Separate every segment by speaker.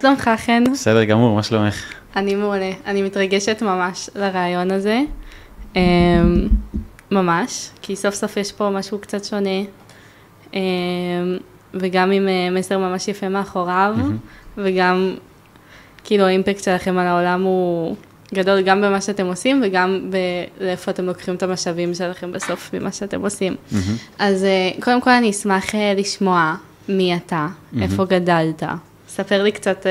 Speaker 1: שלומך, חן?
Speaker 2: בסדר גמור, מה שלומך?
Speaker 1: אני מעולה, אני מתרגשת ממש לרעיון הזה, ממש, כי סוף סוף יש פה משהו קצת שונה, וגם עם מסר ממש יפה מאחוריו, וגם כאילו האימפקט שלכם על העולם הוא גדול גם במה שאתם עושים, וגם לאיפה אתם לוקחים את המשאבים שלכם בסוף ממה שאתם עושים. אז קודם כל אני אשמח לשמוע מי אתה, איפה גדלת, ספר לי קצת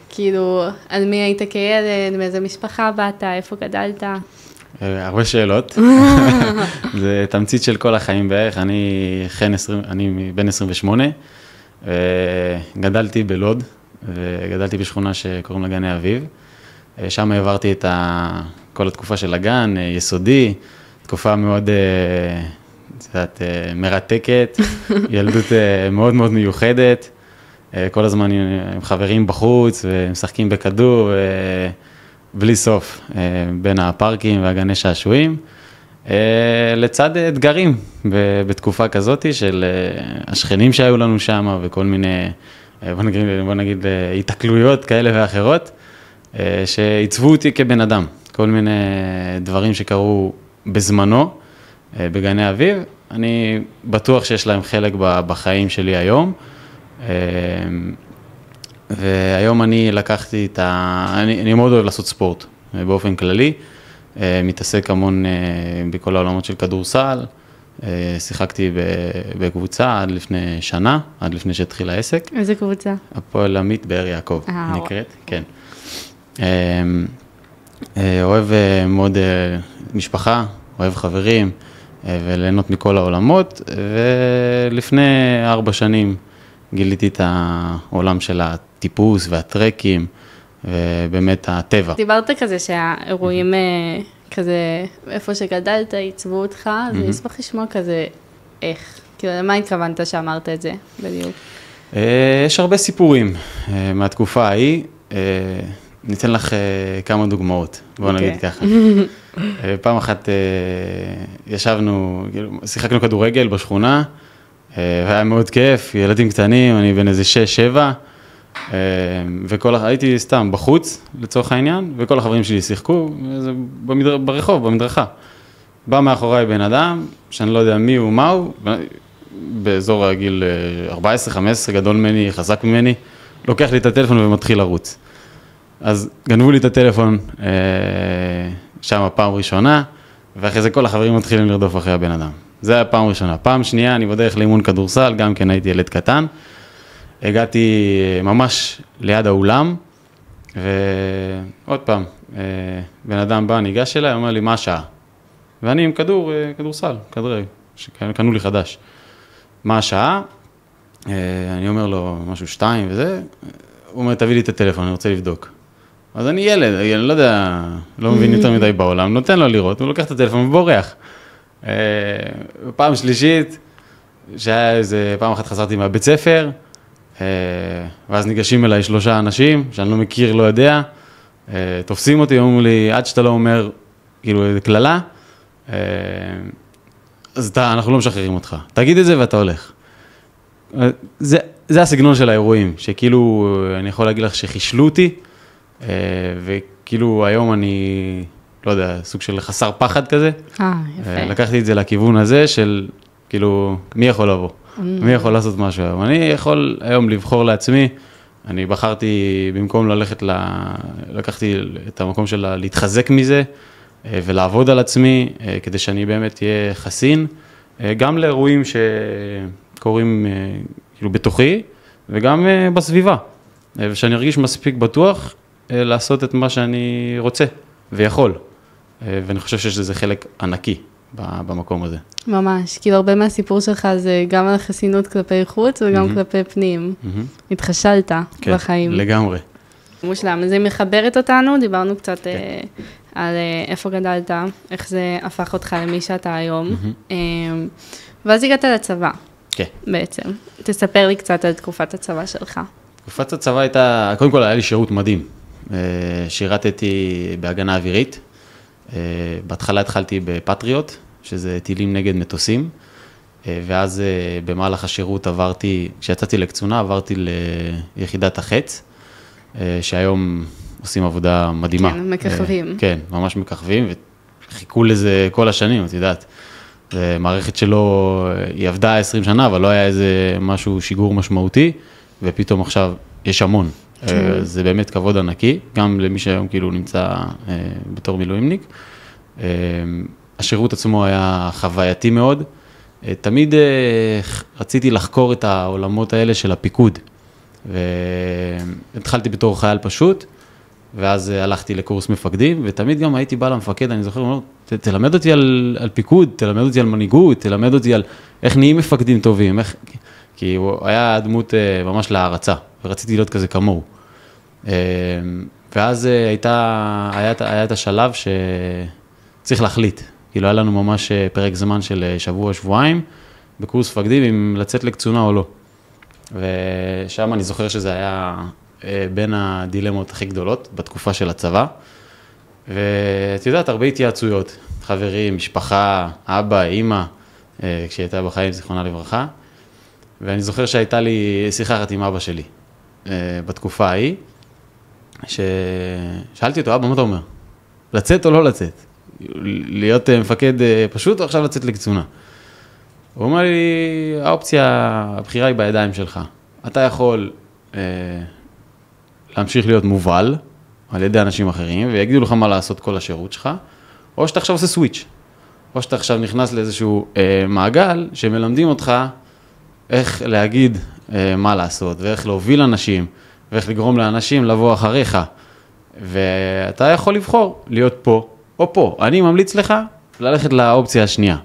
Speaker 1: כאילו על מי היית כילד, מאיזה משפחה באת, איפה גדלת.
Speaker 2: הרבה שאלות, זה תמצית של כל החיים בערך, אני בן 28, גדלתי בלוד, וגדלתי בשכונה שקוראים לה גני אביב, שם העברתי את כל התקופה של הגן, יסודי, תקופה מאוד מרתקת, ילדות מאוד מאוד מיוחדת, כל הזמן עם חברים בחוץ ומשחקים בכדור, בלי סוף, בין הפארקים והגני שעשועים, לצד אתגרים בתקופה כזאת של השכנים שהיו לנו שם וכל מיני, בוא נגיד, התקלויות כאלה ואחרות, שעיצבו אותי כבן אדם, כל מיני דברים שקרו בזמנו, בגני אביב, אני בטוח שיש להם חלק בחיים שלי היום, והיום אני לקחתי אני מאוד אוהב לעשות ספורט, באופן כללי, מתעסק המון בכל העולמות של כדורסל, שיחקתי בקבוצה עד לפני שנה, עד לפני שהתחיל העסק.
Speaker 1: איזה קבוצה?
Speaker 2: הפועל עמית באר יעקב, נקראת, כן. אוהב מאוד משפחה, אוהב חברים, וליהנות מכל העולמות, ולפני 4 שנים גיליתי את העולם של הטיפוס והטרקים, ובאמת הטבע.
Speaker 1: דיברת כזה שהאירועים כזה, איפה שגדלת, ייצבו אותך, אז אני אשמח לשמוע כזה, איך? כאילו, למה התכוונת שאמרת את זה בדיוק?
Speaker 2: יש הרבה סיפורים מהתקופה ההיא, ניתן לך כמה דוגמאות, בוא נגיד ככה. פעם אחת ישבנו, שיחקנו כדורגל בשכונה, והיה מאוד כיף, ילדים קטנים, אני בן איזה 6-7, הייתי סתם בחוץ לצורך העניין, וכל החברים שלי שיחקו ברחוב, במדרכה. בא מאחוריי בן אדם, שאני לא יודע מי הוא, מה הוא, באזור הגיל 14-15, גדול ממני, חזק ממני, לוקח לי את הטלפון ומתחיל לרוץ. אז גנבו לי את הטלפון שם פעם ראשונה, ואחרי זה כל החברים מתחילים לרדוף אחרי הבן אדם. זה היה פעם ראשונה. פעם שנייה, אני בדרך לאימון כדורסל, גם כן הייתי ילד קטן. הגעתי ממש ליד האולם, ועוד פעם, בן אדם בא, ניגש אליי, אומר לי, מה השעה? ואני עם כדורסל, כדורגל, שקנו לי חדש. מה השעה? אני אומר לו, משהו 2 וזה, הוא אומר, תביא לי את הטלפון, אני רוצה לבדוק. אז אני ילד, אני לא יודע, לא מבין יותר מדי בעולם, נותן לו לראות, הוא לוקח את הטלפון ובורח. פעם שלישית, שהיה איזה, פעם אחת חזרתי מהבית ספר, ואז ניגשים אליי 3 אנשים, שאני לא מכיר, לא יודע, תופסים אותי, אומרים לי, עד שאתה לא אומר, כאילו, כללה, אז אנחנו לא משחררים אותך. תגיד את זה ואתה הולך. זה הסגנון של האירועים, שכאילו, אני יכול להגיד לך שחישלו אותי, וכאילו היום אני, לא יודע, סוג של חסר פחד כזה.
Speaker 1: יפה.
Speaker 2: לקחתי את זה לכיוון הזה של, כאילו, מי יכול לבוא? מי יכול לעשות משהו היום? אני יכול היום לבחור לעצמי, אני בחרתי, במקום לקחתי את המקום של להתחזק מזה, ולעבוד על עצמי, כדי שאני באמת אהיה חסין, גם לאירועים שקורים כאילו בתוכי, וגם בסביבה, ושאני ארגיש מספיק בטוח לעשות את מה שאני רוצה ויכול, ואני חושב שיש לזה חלק ענקי במקום הזה.
Speaker 1: ממש, כאילו הרבה מהסיפור שלך זה גם על החסינות כלפי חוץ וגם כלפי פנים. התחשלת בחיים.
Speaker 2: כן, לגמרי.
Speaker 1: מושלם, אז היא מחברת אותנו, דיברנו קצת על איפה גדלת, איך זה הפך אותך למי שאתה היום, ואז הגעת לצבא, בעצם. תספר לי קצת על תקופת הצבא שלך.
Speaker 2: תקופת הצבא הייתה, קודם כל היה לי שירות מדהים. שירתתי בהגנה אווירית, בהתחלה התחלתי בפטריוט, שזה טילים נגד מטוסים, ואז במהלך השירות עברתי, כשיצאתי לקצונה, עברתי ליחידת החץ, שהיום עושים עבודה מדהימה.
Speaker 1: כן, מככבים.
Speaker 2: כן, ממש מככבים, וחיכו לזה כל השנים, את יודעת. זו מערכת שלא, היא עבדה 20 שנה, אבל לא היה איזה משהו שיגור משמעותי, ופתאום עכשיו יש המון. זה באמת כבוד ענקי, גם למי שהיום כאילו נמצא בתור מילואימניק. השירות עצמו היה חווייתי מאוד. תמיד רציתי לחקור את העולמות האלה של הפיקוד. והתחלתי בתור חייל פשוט, ואז הלכתי לקורס מפקדים, ותמיד גם הייתי בא למפקד, אני זוכר, אומר, תלמד אותי על פיקוד, תלמד אותי על מנהיגות, תלמד אותי על איך נהיים מפקדים טובים, כי הוא היה דמות ממש להערצה, ורציתי להיות כזה כמוהו. ואז היה את השלב שצריך להחליט, כאילו היה לנו ממש פרק זמן של שבוע, שבועיים, בקורס מפקדים, אם לצאת לקצונה או לא. ושם אני זוכר שזה היה בין הדילמות הכי גדולות בתקופה של הצבא. ואת יודעת, הרבה התייעצויות, חברים, משפחה, אבא, אמא, כשהיא הייתה בחיים, זיכרונה לברכה. ואני זוכר שהייתה לי שיחה אחת עם אבא שלי בתקופה ההיא, ששאלתי אותו, אבא, מה אתה אומר? לצאת או לא לצאת? להיות מפקד פשוט או עכשיו לצאת לקצונה? הוא אומר לי, הבחירה היא בידיים שלך. אתה יכול להמשיך להיות מובל על ידי אנשים אחרים, ויגידו לך מה לעשות כל השירות שלך, או שאתה עכשיו עושה סוויץ', או שאתה עכשיו נכנס לאיזשהו מעגל, שמלמדים אותך איך להגיד מה לעשות, ואיך להוביל אנשים, ואיך לגרום לאנשים לבוא אחריך. ואתה יכול לבחור להיות פה או פה. אני ממליץ לך ללכת לאופציה השנייה.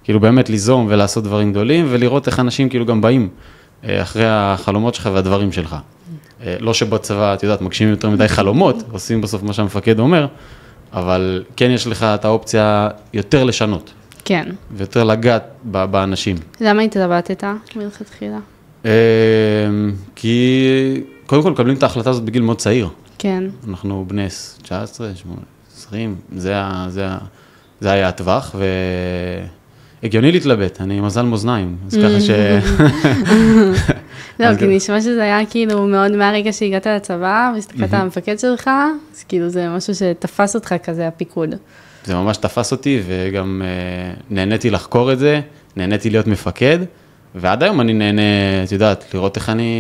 Speaker 2: כאילו באמת ליזום ולעשות דברים גדולים, ולראות איך אנשים כאילו גם באים אחרי החלומות שלך והדברים שלך. לא שבצבא, את יודעת, מגשימים יותר מדי חלומות, עושים בסוף מה שהמפקד אומר, אבל כן יש לך את האופציה יותר לשנות.
Speaker 1: כן.
Speaker 2: ויותר לגעת באנשים.
Speaker 1: למה התלבטת מלכתחילה?
Speaker 2: כי קודם כל מקבלים את ההחלטה הזאת בגיל מאוד צעיר.
Speaker 1: כן.
Speaker 2: אנחנו בני 19, 20, זה היה הטווח, הגיוני להתלבט, אני מזל מאזניים, אז ככה ש...
Speaker 1: לא, כי נשמע שזה היה כאילו מאוד מהרגע שהגעת לצבא, והסתכלת על המפקד שלך, אז כאילו זה משהו שתפס אותך כזה, הפיקוד.
Speaker 2: זה ממש תפס אותי, וגם נהניתי לחקור את זה, נהניתי להיות מפקד, ועד היום אני נהנה, את יודעת, לראות איך אני...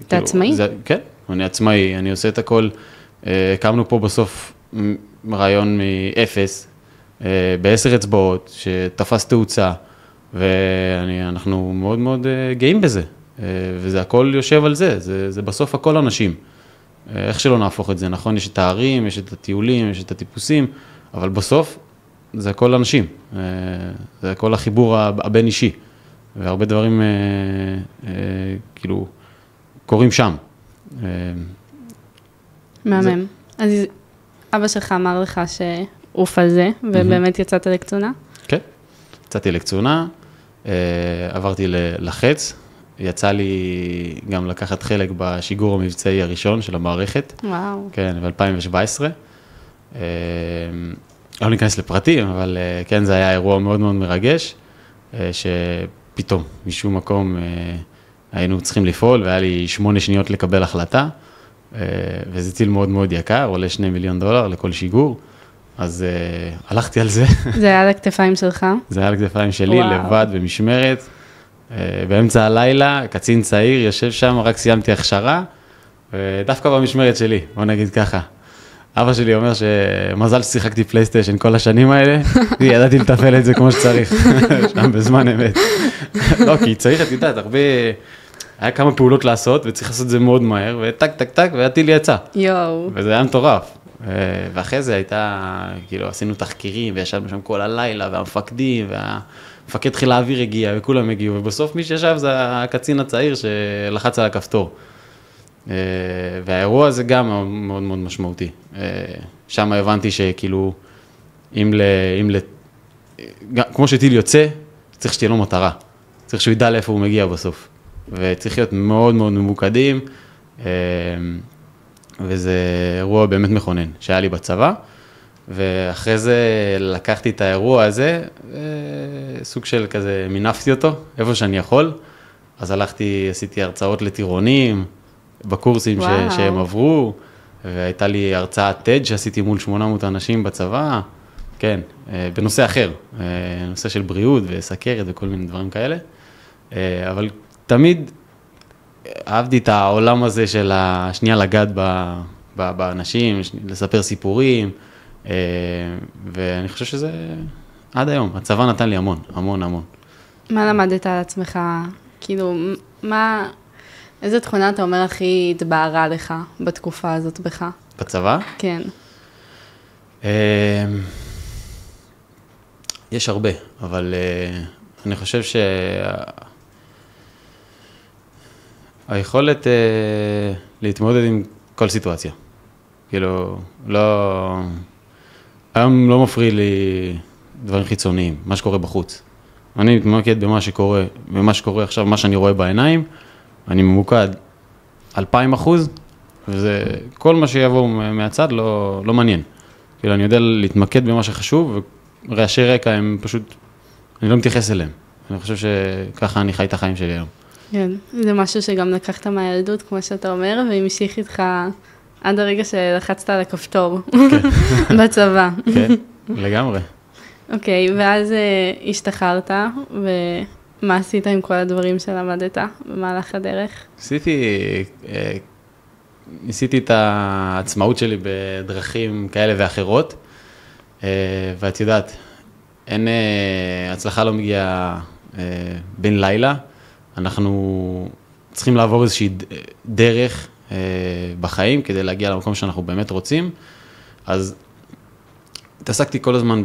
Speaker 1: אתה עצמאי?
Speaker 2: כן, אני עצמאי, אני עושה את הכל. קמנו פה בסוף רעיון מאפס, ב10 אצבעות, שתפס תאוצה, ואנחנו מאוד מאוד גאים בזה, וזה הכל יושב על זה, זה בסוף הכל אנשים. איך שלא נהפוך את זה, נכון? יש את הערים, יש את הטיולים, יש את הטיפוסים, אבל בסוף זה הכל אנשים, זה הכל החיבור הבין אישי, והרבה דברים כאילו קורים שם.
Speaker 1: מהמם. אז אבא שלך אמר לך שעוף על זה, ובאמת יצאת לקצונה?
Speaker 2: כן, יצאתי לקצונה, עברתי לחץ, יצא לי גם לקחת חלק בשיגור המבצעי הראשון של המערכת.
Speaker 1: וואו.
Speaker 2: כן, ב-2017. לא ניכנס לפרטים, אבל כן, זה היה אירוע מאוד מאוד מרגש, שפתאום, משום מקום, היינו צריכים לפעול, והיה לי 8 שניות לקבל החלטה, וזה ציל מאוד מאוד יקר, עולה $2 מיליון לכל שיגור, אז הלכתי על זה.
Speaker 1: זה היה על הכתפיים שלך? זה
Speaker 2: היה על הכתפיים שלי, לבד, במשמרת, באמצע הלילה, קצין צעיר, יושב שם, רק סיימתי הכשרה, ודווקא במשמרת שלי, בוא נגיד ככה. אבא שלי אומר שמזל ששיחקתי פלייסטיישן כל השנים האלה, ידעתי לטפל את זה כמו שצריך, שם בזמן אמת. לא, כי צריך, את יודעת, הרבה, היה כמה פעולות לעשות, וצריך לעשות את זה מאוד מהר, וטק, טק, טק, והטיל יצא.
Speaker 1: יואו.
Speaker 2: וזה היה מטורף. ואחרי זה הייתה, כאילו, עשינו תחקירים, וישבנו שם כל הלילה, והמפקדים, והמפקד חיל האוויר הגיע, וכולם הגיעו, ובסוף מי שישב זה הקצין הצעיר שלחץ על הכפתור. והאירוע הזה גם מאוד מאוד משמעותי. שם הבנתי שכאילו, כמו שטיל יוצא, צריך שתהיה לו מטרה. צריך שהוא ידע לאיפה הוא מגיע בסוף. וצריך להיות מאוד מאוד ממוקדים, וזה אירוע באמת מכונן, שהיה לי בצבא, ואחרי זה לקחתי את האירוע הזה, סוג של כזה, מינפתי אותו, איפה שאני יכול, אז הלכתי, עשיתי הרצאות לטירונים, בקורסים שהם עברו, והייתה לי הרצאת TED שעשיתי מול 800 אנשים בצבא, כן, בנושא אחר, נושא של בריאות וסכרת וכל מיני דברים כאלה, אבל תמיד אהבתי את העולם הזה של השנייה לגעת באנשים, לספר סיפורים, ואני חושב שזה עד היום, הצבא נתן לי המון, המון, המון.
Speaker 1: מה למדת על עצמך? כאילו, איזה תכונה אתה אומר הכי התבהרה לך בתקופה הזאת בך?
Speaker 2: בצבא?
Speaker 1: כן.
Speaker 2: יש הרבה, אבל אני חושב היכולת להתמודד עם כל סיטואציה. כאילו, היום לא מפריע לי דברים חיצוניים, מה שקורה בחוץ. אני מתמקד במה שקורה עכשיו, מה שאני רואה בעיניים, אני ממוקד 2,000%, וזה, כל מה שיבוא מהצד לא מעניין. כאילו, אני יודע להתמקד במה שחשוב, ורעשי רקע הם פשוט, אני לא מתייחס אליהם. אני חושב שככה אני חי את החיים שלי היום.
Speaker 1: כן, זה משהו שגם לקחת מהילדות, כמו שאתה אומר, והמשיך איתך עד הרגע שלחצת על הכפתור בצבא.
Speaker 2: כן, לגמרי.
Speaker 1: אוקיי, ואז השתחררת, ומה עשית עם כל הדברים שלמדת במהלך הדרך?
Speaker 2: ניסיתי את העצמאות שלי בדרכים כאלה ואחרות, ואת יודעת, הצלחה לא מגיעה בין לילה, אנחנו צריכים לעבור איזושהי דרך בחיים כדי להגיע למקום שאנחנו באמת רוצים, אז התעסקתי כל הזמן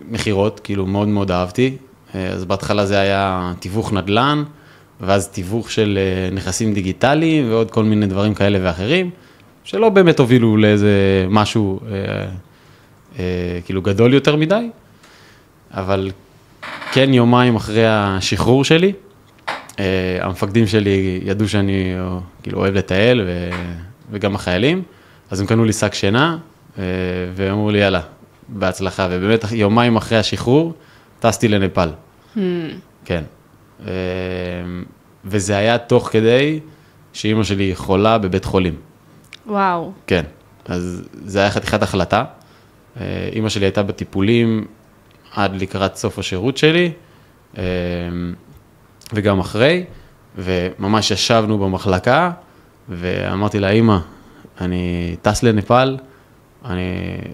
Speaker 2: במחירות, כאילו מאוד מאוד אהבתי, אז בהתחלה זה היה תיווך נדל"ן, ואז תיווך של נכסים דיגיטליים ועוד כל מיני דברים כאלה ואחרים, שלא באמת הובילו לאיזה משהו כאילו גדול יותר מדי, אבל כן יומיים אחרי השחרור שלי, המפקדים שלי ידעו שאני כאילו אוהב לטייל וגם החיילים, אז הם קנו לי שק שינה, ואמרו לי יאללה, בהצלחה, ובאמת יומיים אחרי השחרור, טסתי לנפאל. כן. וזה היה תוך כדי שאמא שלי חולה בבית חולים.
Speaker 1: וואו.
Speaker 2: כן, אז זה היה חתיכת החלטה. אמא שלי הייתה בטיפולים עד לקראת סוף השירות שלי, וגם אחרי, וממש ישבנו במחלקה, ואמרתי לה, אמא, אני טס לנפאל,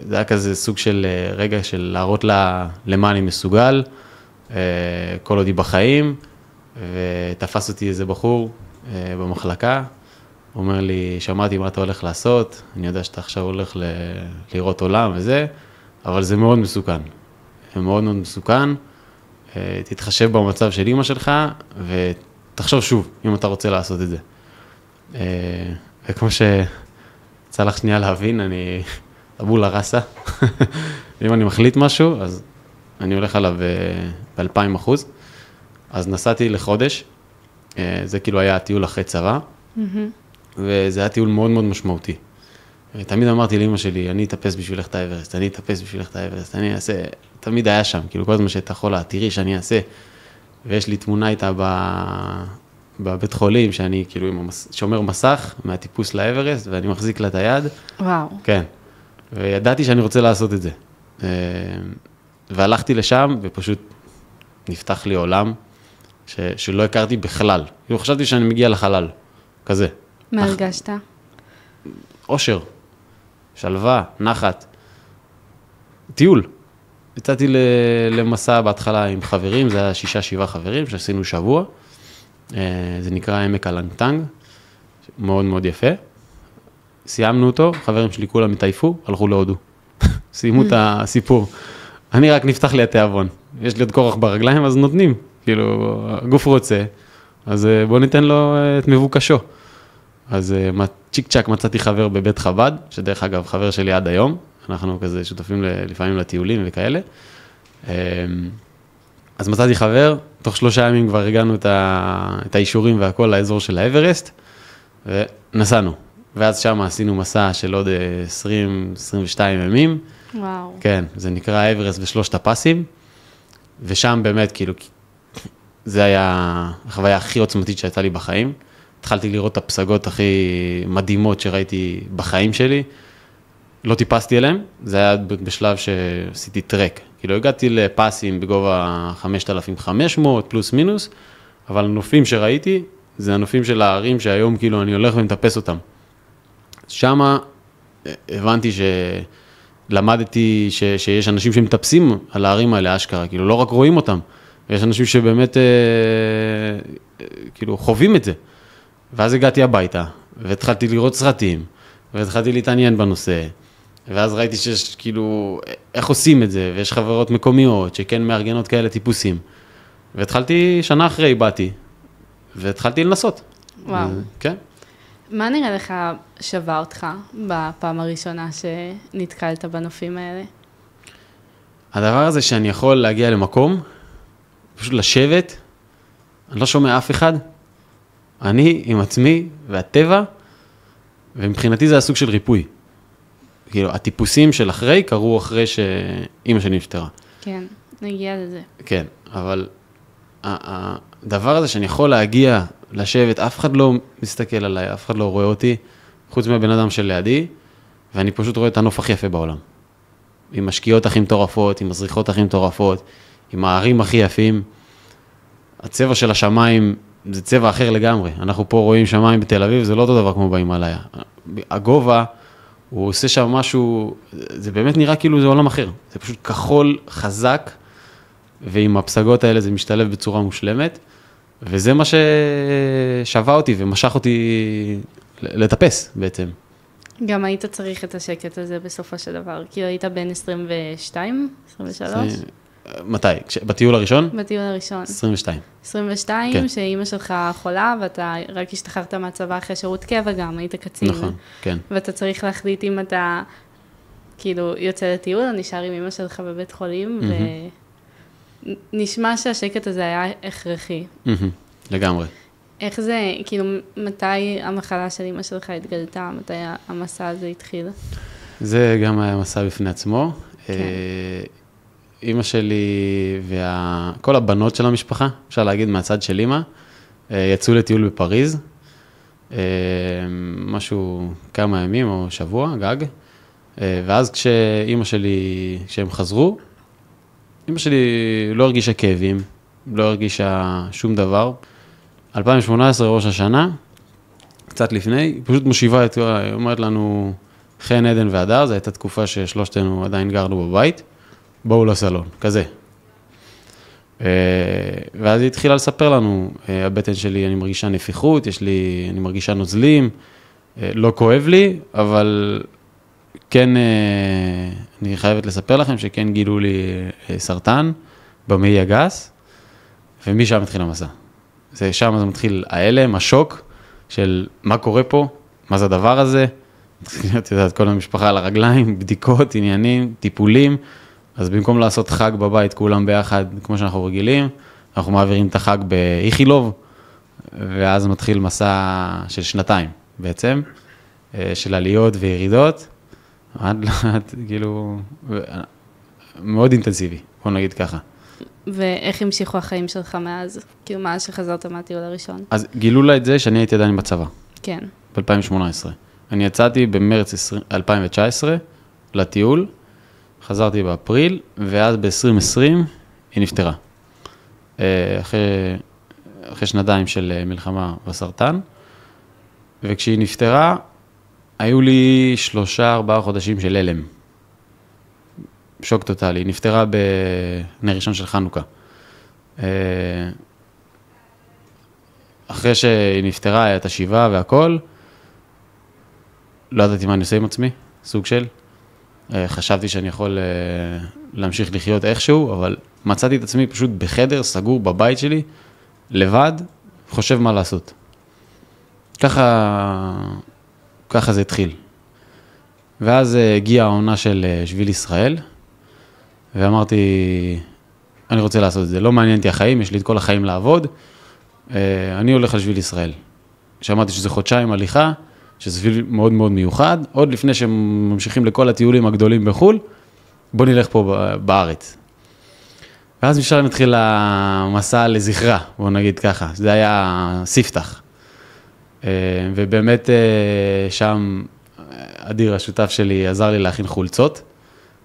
Speaker 2: זה היה כזה סוג של רגע של להראות לה למה אני מסוגל, כל עוד היא בחיים, ותפס אותי איזה בחור במחלקה, הוא אומר לי, שמעתי מה אתה הולך לעשות, אני יודע שאתה עכשיו הולך לראות עולם וזה, אבל זה מאוד מסוכן, זה מאוד מאוד מסוכן, תתחשב במצב של אמא שלך, ותחשוב שוב, אם אתה רוצה לעשות את זה. וכמו שצא לך שנייה להבין, אני אבולה רסה, אם אני מחליט משהו, אז אני הולך עליו ב-2,000%, אז נסעתי לחודש, זה כאילו היה הטיול אחרי צבא, וזה היה טיול מאוד מאוד משמעותי. תמיד אמרתי לאמא שלי, אני אטפס בשבילך את האברסט, אני אטפס בשבילך את האברסט, אני אעשה, תמיד היה שם, כאילו כל הזמן שהייתה חולה, תראי שאני אעשה, ויש לי תמונה איתה בבית חולים, שאני כאילו שומר מסך מהטיפוס לאברסט, ואני מחזיק לה את היד.
Speaker 1: וואו. כן.
Speaker 2: וידעתי שאני רוצה לעשות את זה. והלכתי לשם, ופשוט נפתח לי עולם, שלא הכרתי בכלל. כאילו חשבתי שאני מגיע לחלל, כזה.
Speaker 1: מה הרגשת?
Speaker 2: אושר, שלווה, נחת, טיול. יצאתי למסע בהתחלה עם חברים, זה היה 6-7 חברים שעשינו שבוע. זה נקרא עמק הלנגטנג, מאוד מאוד יפה. סיימנו אותו, חברים שלי כולם התעייפו, הלכו להודו. סיימו את הסיפור. אני רק נפתח לי התיאבון. יש לי עוד כורח ברגליים, אז נותנים. כאילו, הגוף רוצה, אז בוא ניתן לו את מבוקשו. אז צ'יק צ'ק מצאתי חבר בבית חב"ד, שדרך אגב חבר שלי עד היום, אנחנו כזה שותפים לפעמים לטיולים וכאלה. אז מצאתי חבר, תוך 3 ימים כבר הגענו את האישורים והכל לאזור של האברסט, ונסענו. ואז שם עשינו מסע של עוד 20-22 ימים.
Speaker 1: וואו.
Speaker 2: כן, זה נקרא האברסט ושלושת הפסים, ושם באמת כאילו, זה היה החוויה הכי עוצמתית שהייתה לי בחיים. התחלתי לראות את הפסגות הכי מדהימות שראיתי בחיים שלי, לא טיפסתי אליהם, זה היה בשלב שעשיתי טרק, כאילו הגעתי לפסים בגובה 5,500 פלוס מינוס, אבל הנופים שראיתי, זה הנופים של הערים שהיום כאילו אני הולך ומטפס אותם. שמה הבנתי למדתי שיש אנשים שמטפסים על הערים האלה, אשכרה, כאילו לא רק רואים אותם, יש אנשים שבאמת כאילו חווים את זה. ואז הגעתי הביתה, והתחלתי לראות סרטים, והתחלתי להתעניין בנושא, ואז ראיתי שיש כאילו, איך עושים את זה, ויש חברות מקומיות שכן מארגנות כאלה טיפוסים. והתחלתי, שנה אחרי באתי, והתחלתי לנסות.
Speaker 1: וואו.
Speaker 2: כן.
Speaker 1: מה נראה לך שווה אותך בפעם הראשונה שנתקלת בנופים האלה?
Speaker 2: הדבר הזה שאני יכול להגיע למקום, פשוט לשבת, אני לא שומע אף אחד, אני עם עצמי והטבע, ומבחינתי זה הסוג של ריפוי. כאילו, הטיפוסים של אחרי קרו אחרי שאמא שלי נפטרה.
Speaker 1: כן, נגיע לזה.
Speaker 2: כן, אבל הדבר הזה שאני יכול להגיע, לשבת, אף אחד לא מסתכל עליי, אף אחד לא רואה אותי, חוץ מהבן אדם של לידי, ואני פשוט רואה את הנוף הכי יפה בעולם. עם השקיעות הכי מטורפות, עם הזריחות הכי מטורפות, עם הערים הכי יפים. הצבע של השמיים זה צבע אחר לגמרי. אנחנו פה רואים שמיים בתל אביב, זה לא אותו דבר כמו בהימאליה. הגובה, הוא עושה שם משהו, זה באמת נראה כאילו זה עולם אחר. זה פשוט כחול, חזק, ועם הפסגות האלה זה משתלב בצורה מושלמת, וזה מה ששווה אותי ומשך אותי לטפס בעצם.
Speaker 1: גם היית צריך את השקט הזה בסופו של דבר, כאילו היית בין 22, 23?
Speaker 2: מתי? בטיול הראשון?
Speaker 1: בטיול הראשון.
Speaker 2: 22.
Speaker 1: 22, כן. שאימא שלך חולה, ואתה רק השתחררת מהצבא אחרי שירות קבע גם, היית קצין.
Speaker 2: נכון, כן.
Speaker 1: ואתה צריך להחליט אם אתה כאילו יוצא לטיול, או נשאר עם אימא שלך בבית חולים, ונשמע שהשקט הזה היה הכרחי.
Speaker 2: לגמרי.
Speaker 1: איך זה, כאילו, מתי המחלה של אימא שלך התגלתה? מתי המסע הזה התחיל?
Speaker 2: זה גם היה מסע בפני עצמו. כן. אימא שלי וכל הבנות של המשפחה, אפשר להגיד מהצד של אימא, יצאו לטיול בפריז, משהו כמה ימים או שבוע, גג, ואז כשאימא שלי, כשהם חזרו, אימא שלי לא הרגישה כאבים, לא הרגישה שום דבר. 2018, ראש השנה, קצת לפני, היא פשוט מושיבה את, היא אומרת לנו, חן, עדן והדר, זו הייתה תקופה ששלושתנו עדיין גרנו בבית, בואו לסלון, כזה. ואז היא התחילה לספר לנו, הבטן שלי, אני מרגישה נפיחות, אני מרגישה נוזלים, לא כואב לי, אבל כן, אני חייבת לספר לכם שכן גילו לי סרטן במעי הגס, ומשם התחיל המסע. שם זה מתחיל ההלם, השוק של מה קורה פה, מה זה הדבר הזה, את יודעת, כל המשפחה על הרגליים, בדיקות, עניינים, טיפולים, אז במקום לעשות חג בבית כולם ביחד, כמו שאנחנו רגילים, אנחנו מעבירים את החג באיכילוב, ואז מתחיל מסע של שנתיים בעצם, של עליות וירידות, עד כאילו, מאוד אינטנסיבי, בוא נגיד ככה.
Speaker 1: ואיך המשיכו החיים שלך מאז? כאילו מאז שחזרת מהטיול הראשון?
Speaker 2: אז גילו לה את זה שאני הייתי עדיין בצבא.
Speaker 1: כן.
Speaker 2: ב-2018. אני יצאתי במרץ 2019 לטיול, חזרתי באפריל, ואז ב-2020 היא נפטרה. אחרי שנתיים של מלחמה בסרטן, וכשהיא נפטרה, היו לי 3-4 חודשים של הלם. שוק טוטלי, היא נפטרה בנר ראשון של חנוכה. אחרי שהיא נפטרה, היה את השבעה והכל, לא ידעתי מה אני עושה עם עצמי, סוג של. חשבתי שאני יכול להמשיך לחיות איכשהו, אבל מצאתי את עצמי פשוט בחדר, סגור בבית שלי, לבד, חושב מה לעשות. ככה זה התחיל. ואז הגיעה העונה של שביל ישראל, ואמרתי, אני רוצה לעשות את זה, לא מעניין אותי החיים, יש לי את כל החיים לעבוד, אני הולך על שביל ישראל. שמעתי שזה חודשיים הליכה, שזה שביל מאוד מאוד מיוחד, עוד לפני שהם ממשיכים לכל הטיולים הגדולים בחול, בוא נלך פה בארץ. ואז משם התחיל המסע לזכרה, בוא נגיד ככה, זה היה ספתח. ובאמת שם אדיר, השותף שלי, עזר לי להכין חולצות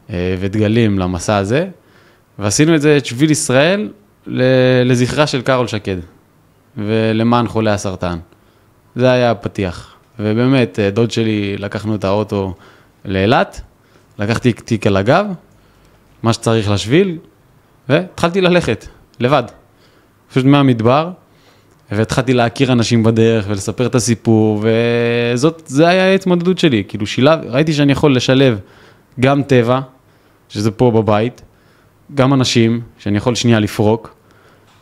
Speaker 2: ודגלים למסע הזה, ועשינו את זה, את שביל ישראל, לזכרה של קארול שקד, ולמען חולי הסרטן. זה היה הפתיח. ובאמת, דוד שלי, לקחנו את האוטו לאילת, לקחתי תיק על הגב, מה שצריך לשביל, והתחלתי ללכת, לבד. פשוט מהמדבר, והתחלתי להכיר אנשים בדרך, ולספר את הסיפור, זה היה ההתמודדות שלי. כאילו ראיתי שאני יכול לשלב גם טבע, שזה פה בבית, גם אנשים, שאני יכול שנייה לפרוק,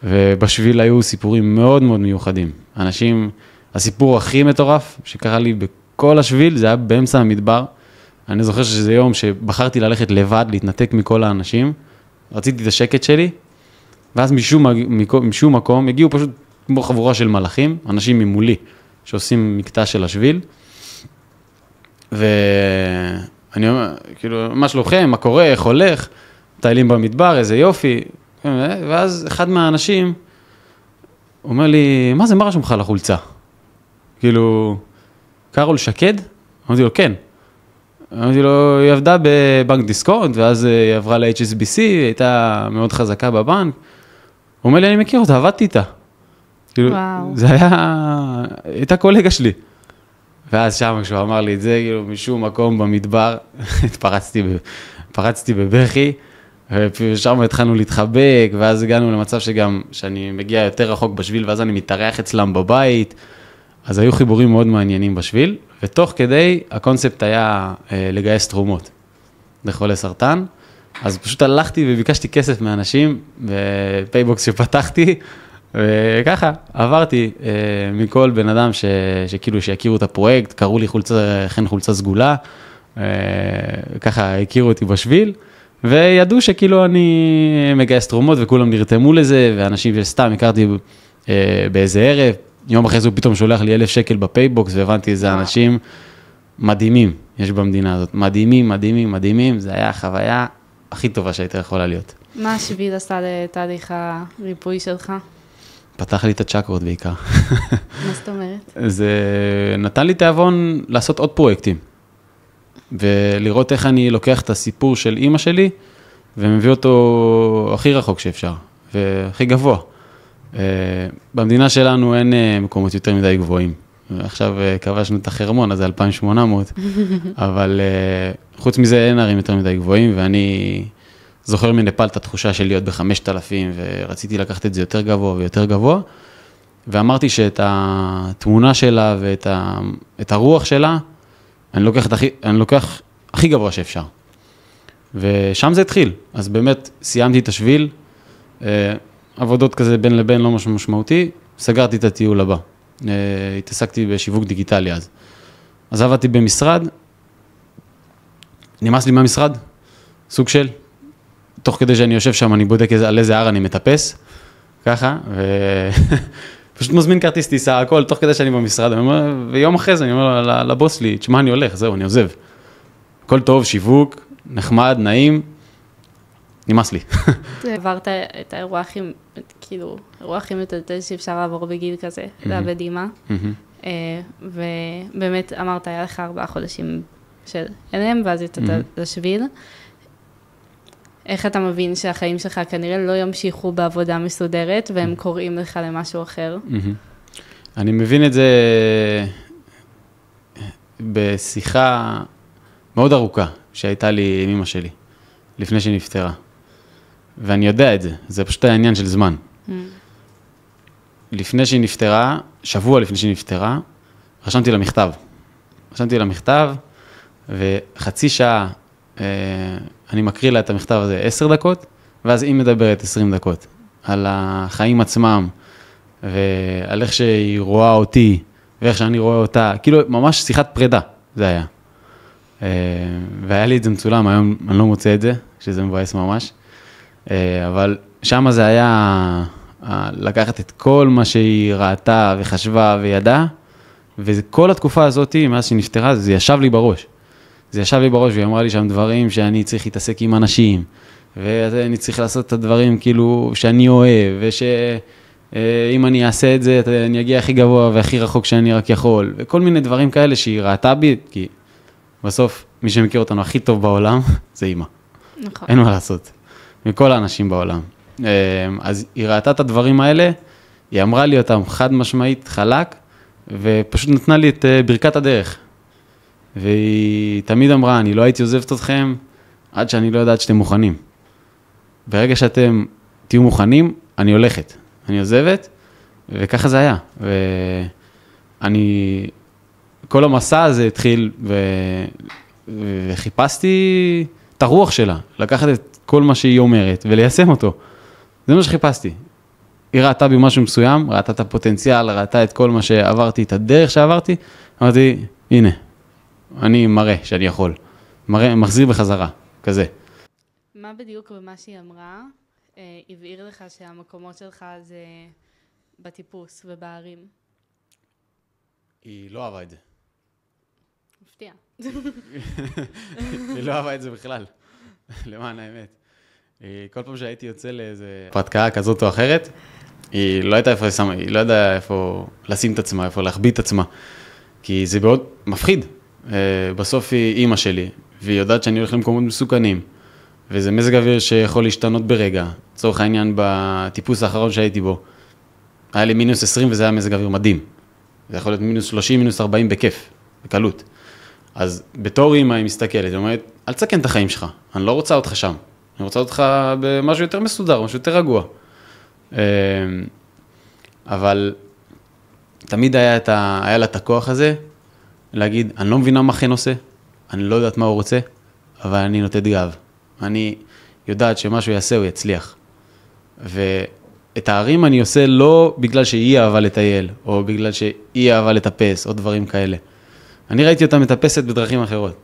Speaker 2: ובשביל היו סיפורים מאוד מאוד מיוחדים. אנשים, הסיפור הכי מטורף שקרה לי בכל השביל, זה היה באמצע המדבר. אני זוכר שזה יום שבחרתי ללכת לבד, להתנתק מכל האנשים. רציתי את השקט שלי, ואז משום מקום הגיעו פשוט כמו חבורה של מלאכים, אנשים ממולי, שעושים מקטע של השביל. ואני אומר, כאילו, מה שלוחם, מה קורה, איך הולך, טיילים במדבר, איזה יופי. ואז אחד מהאנשים אומר לי, מה זה, מה רשום לך לחולצה? כאילו, קארול שקד? אמרתי לו, כן. אמרתי לו, היא עבדה בבנק דיסקונט, ואז היא עברה ל-HSBC, היא הייתה מאוד חזקה בבנק. הוא אומר לי, אני מכיר אותה, עבדתי איתה. כאילו, זה הייתה קולגה שלי. ואז שם, כשהוא אמר לי את זה, כאילו, משום מקום במדבר, פרצתי בבכי, ושם התחלנו להתחבק, ואז הגענו למצב שאני מגיע יותר רחוק בשביל, ואז אני מתארח אצלם בבית, אז היו חיבורים מאוד מעניינים בשביל, ותוך כדי הקונספט היה לגייס תרומות לחולי סרטן, אז פשוט הלכתי וביקשתי כסף מאנשים, בפייבוקס שפתחתי, וככה עברתי מכל בן אדם שכאילו שיכירו את הפרויקט, קראו לי חולצה סגולה, ככה הכירו אותי בשביל, וידעו שכאילו אני מגייס תרומות וכולם נרתמו לזה, ואנשים שסתם הכרתי באיזה ערב, יום אחרי זה הוא פתאום שולח לי 1,000 שקל בפייבוקס, והבנתי איזה אנשים מדהימים יש במדינה הזאת, מדהימים, זה היה החוויה הכי טובה שהייתה יכולה להיות.
Speaker 1: מה השביל עשה לתהליך הריפוי שלך?
Speaker 2: פתח לי את הצ'קרות בעיקר.
Speaker 1: מה זאת אומרת?
Speaker 2: זה נתן לי תיאבון לעשות עוד פרויקטים, ולראות איך אני לוקח את הסיפור של אמא שלי, ומביא אותו הכי רחוק שאפשר, והכי גבוה. במדינה שלנו אין מקומות יותר מדי גבוהים. עכשיו כבשנו את החרמון, אז זה 2,800, אבל חוץ מזה אין ערים יותר מדי גבוהים, ואני זוכר מנפאל את התחושה של להיות ב5,000, ורציתי לקחת את זה יותר גבוה ויותר גבוה, ואמרתי שאת התמונה שלה ואת הרוח שלה, אני לוקח הכי גבוה שאפשר. ושם זה התחיל. אז באמת סיימתי את השביל, עבודות כזה בין לבין לא משהו משמעותי, סגרתי את הטיול הבא. התעסקתי בשיווק דיגיטלי אז. אז עבדתי במשרד, נמאס לי מהמשרד, סוג של, תוך כדי שאני יושב שם, אני בודק על איזה הר אני מטפס, ככה, ופשוט מזמין כרטיס טיסה, הכל, תוך כדי שאני במשרד, ויום אחרי זה אני אומר לבוס שלי, תשמע, אני הולך, זהו, אני עוזב. הכל טוב, שיווק, נחמד, נעים, נמאס לי.
Speaker 1: עברת את האירוע הכי, כאילו, האירוע הכי מטלטל שאפשר לעבור בגיל כזה, זה היה בדימה, ובאמת אמרת, היה לך 4 חודשים של אלם, ואז יצאת לשביל. איך אתה מבין שהחיים שלך כנראה לא ימשיכו בעבודה מסודרת, והם קוראים לך למשהו אחר?
Speaker 2: אני מבין את זה בשיחה מאוד ארוכה שהייתה לי עם אמא שלי, לפני שנפטרה. ואני יודע את זה, זה פשוט העניין של זמן. לפני שהיא נפטרה, שבוע לפני שהיא נפטרה, רשמתי לה מכתב, וחצי שעה אני מקריא לה את המכתב הזה 10 דקות, ואז היא מדברת 20 דקות, על החיים עצמם, ועל איך שהיא רואה אותי, ואיך שאני רואה אותה, כאילו ממש שיחת פרידה, זה היה. והיה לי את זה מצולם, היום אני לא מוצא את זה, שזה מבאס ממש, אבל שם זה היה לקחת את כל מה שהיא ראתה וחשבה וידעה, וכל התקופה הזאת, מאז שהיא נפטרה, זה ישב לי בראש. זה ישב לי בראש, והיא אמרה לי שם דברים שאני צריך להתעסק עם אנשים, ואני צריך לעשות את הדברים כאילו שאני אוהב, אם אני אעשה את זה, אני אגיע הכי גבוה והכי רחוק שאני רק יכול, וכל מיני דברים כאלה שהיא ראתה בי, כי בסוף מי שמכיר אותנו הכי טוב בעולם, זה אמא.
Speaker 1: נכון.
Speaker 2: אין מה לעשות, מכל האנשים בעולם. אז היא ראתה את הדברים האלה, היא אמרה לי אותם חד משמעית, חלק, ופשוט נתנה לי את ברכת הדרך. והיא תמיד אמרה, אני לא הייתי עוזבת אתכם, עד שאני לא יודעת שאתם מוכנים. ברגע שאתם תהיו מוכנים, אני הולכת, אני עוזבת, וככה זה היה. ואני, כל המסע הזה התחיל, וחיפשתי את הרוח שלה, לקחת את כל מה שהיא אומרת, וליישם אותו. זה מה שחיפשתי. היא ראתה בי משהו מסוים, ראתה את הפוטנציאל, ראתה את כל מה שעברתי, את הדרך שעברתי, אמרתי, הנה, אני מראה שאני יכול, מחזיר בחזרה, כזה.
Speaker 1: מה בדיוק במה שהיא אמרה, הבהיר לך שהמקומות שלך זה בטיפוס ובערים?
Speaker 2: היא לא אהבה את זה.
Speaker 1: מפתיע.
Speaker 2: היא לא אהבה את זה בכלל, למען האמת. כל פעם שהייתי יוצא לאיזה פרטקה כזאת או אחרת, היא לא הייתה היא לא ידעה איפה לשים את עצמה, איפה להחביא את עצמה, כי זה מאוד מפחיד. בסוף היא אימא שלי, והיא יודעת שאני הולך למקומות מסוכנים, וזה מזג אוויר שיכול להשתנות ברגע. לצורך העניין, בטיפוס האחרון שהייתי בו, היה לי מינוס 20 וזה היה מזג אוויר מדהים. זה יכול להיות מינוס 30, מינוס 40 בכיף, בקלות. אז בתור אימא היא מסתכלת, היא אומרת, אל תסכן את החיים שלך, אני לא רוצה אותך שם. אני רוצה אותך במשהו יותר מסודר, משהו יותר רגוע. אבל תמיד היה לה את הכוח הזה, להגיד, אני לא מבינה מה חן עושה, אני לא יודעת מה הוא רוצה, אבל אני נותנת גב. אני יודעת שמשהו יעשה, הוא יצליח. ואת הערים אני עושה לא בגלל שהיא אהבה לטייל, או בגלל שהיא אהבה לטפס, או דברים כאלה. אני ראיתי אותה מטפסת בדרכים אחרות.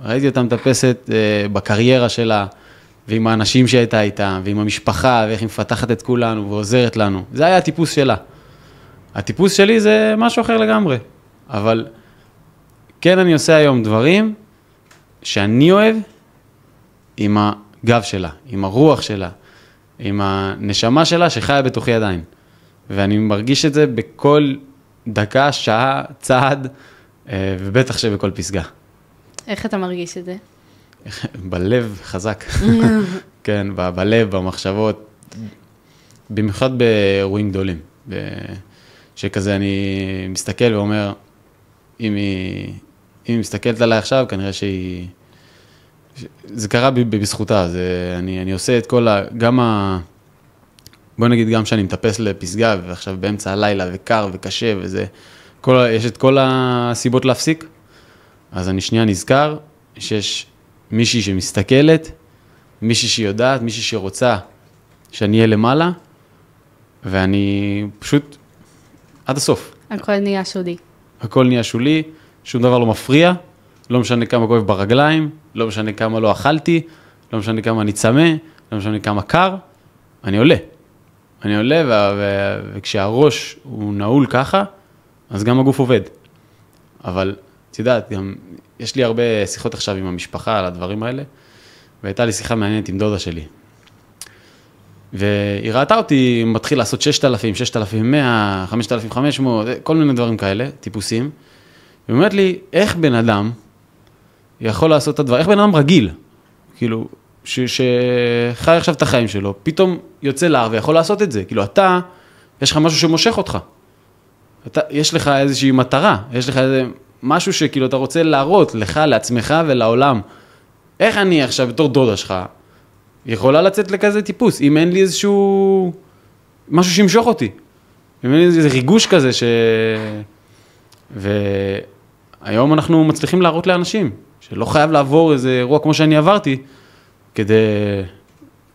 Speaker 2: ראיתי אותה מטפסת בקריירה שלה, ועם האנשים שהייתה איתה, ועם המשפחה, ואיך היא מפתחת את כולנו, ועוזרת לנו. זה היה הטיפוס שלה. הטיפוס שלי זה משהו אחר לגמרי. אבל כן, אני עושה היום דברים שאני אוהב עם הגב שלה, עם הרוח שלה, עם הנשמה שלה שחיה בתוכי עדיין. ואני מרגיש את זה בכל דקה, שעה, צעד, ובטח שבכל פסגה.
Speaker 1: איך אתה מרגיש את זה?
Speaker 2: בלב חזק. כן, בלב, במחשבות, במיוחד באירועים גדולים. שכזה אני מסתכל ואומר, אם היא מסתכלת עליי עכשיו, כנראה שהיא... זה קרה בזכותה, אני עושה את כל בוא נגיד גם שאני מטפס לפסגה, ועכשיו באמצע הלילה, וקר וקשה, יש את כל הסיבות להפסיק, אז אני שנייה נזכר, שיש מישהי שמסתכלת, מישהי שיודעת, מישהי שרוצה שאני אהיה למעלה, ואני פשוט עד הסוף.
Speaker 1: הכל נהיה שולי.
Speaker 2: הכל נהיה שולי, שום דבר לא מפריע, לא משנה כמה כואב ברגליים, לא משנה כמה לא אכלתי, לא משנה כמה אני צמא, לא משנה כמה קר, אני עולה. אני עולה, וכשהראש הוא נעול ככה, אז גם הגוף עובד. אבל, את יודעת, גם יש לי הרבה שיחות עכשיו עם המשפחה על הדברים האלה, והייתה לי שיחה מעניינת עם דודה שלי. והיא ראתה אותי מתחיל לעשות 6,000, 6,100, 5,500, כל מיני דברים כאלה, טיפוסים. והיא אומרת לי, איך בן אדם יכול לעשות את הדבר, איך בן אדם רגיל, כאילו, שחי עכשיו את החיים שלו, פתאום יוצא להר ויכול לעשות את זה. כאילו, אתה, יש לך משהו שמושך אותך. יש לך איזושהי מטרה, יש לך איזה משהו שכאילו אתה רוצה להראות לך, לעצמך ולעולם. איך אני עכשיו בתור דודה שלך יכולה לצאת לכזה טיפוס, אם אין לי איזשהו משהו שימשוך אותי. אם אין לי איזה ריגוש כזה והיום אנחנו מצליחים להראות לאנשים, שלא חייב לעבור איזה אירוע כמו שאני עברתי, כדי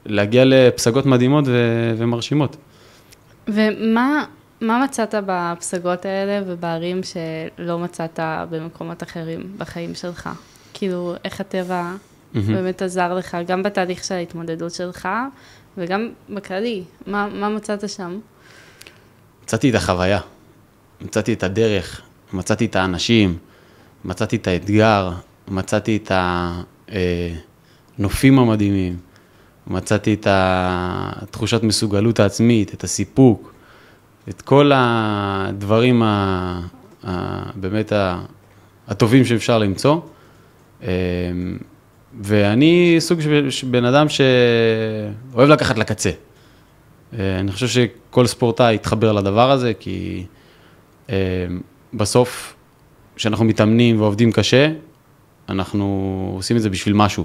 Speaker 2: להגיע לפסגות מדהימות ומרשימות.
Speaker 1: ומה מצאת בפסגות האלה ובערים שלא מצאת במקומות אחרים בחיים שלך? כאילו, איך הטבע באמת עזר לך, גם בתהליך של ההתמודדות שלך, וגם בכללי, מה מצאת שם?
Speaker 2: מצאתי את החוויה, מצאתי את הדרך, מצאתי את האנשים, מצאתי את האתגר, מצאתי את הנופים המדהימים, מצאתי את התחושת מסוגלות העצמית, את הסיפוק, את כל הדברים באמת הטובים שאפשר למצוא, ואני סוג של בן אדם שאוהב לקחת לקצה. אני חושב שכל ספורטאי יתחבר לדבר הזה, כי בסוף, כשאנחנו מתאמנים ועובדים קשה, אנחנו עושים את זה בשביל משהו.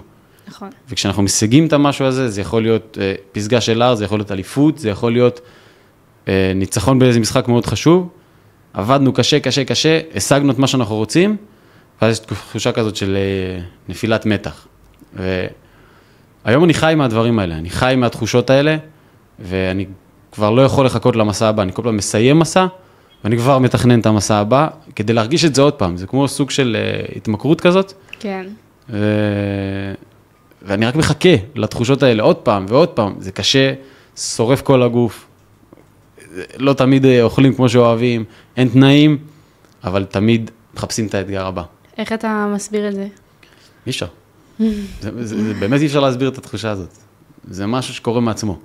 Speaker 1: נכון.
Speaker 2: וכשאנחנו משיגים את המשהו הזה, זה יכול להיות פסגה של הר, זה יכול להיות אליפות, זה יכול להיות ניצחון באיזה משחק מאוד חשוב, עבדנו קשה, קשה, קשה, השגנו את מה שאנחנו רוצים, ואז יש תחושה כזאת של נפילת מתח. והיום אני חי מהדברים האלה, אני חי מהתחושות האלה, ואני כבר לא יכול לחכות למסע הבא, אני כל פעם מסיים מסע, ואני כבר מתכנן את המסע הבא, כדי להרגיש את זה עוד פעם, זה כמו סוג של התמכרות כזאת.
Speaker 1: כן.
Speaker 2: ואני רק מחכה לתחושות האלה עוד פעם ועוד פעם, זה קשה, שורף כל הגוף, לא תמיד אוכלים כמו שאוהבים, אין תנאים, אבל תמיד מחפשים את האתגר הבא.
Speaker 1: איך אתה מסביר את זה?
Speaker 2: אי אפשר. זה באמת אי אפשר להסביר את התחושה הזאת. זה משהו שקורה מעצמו.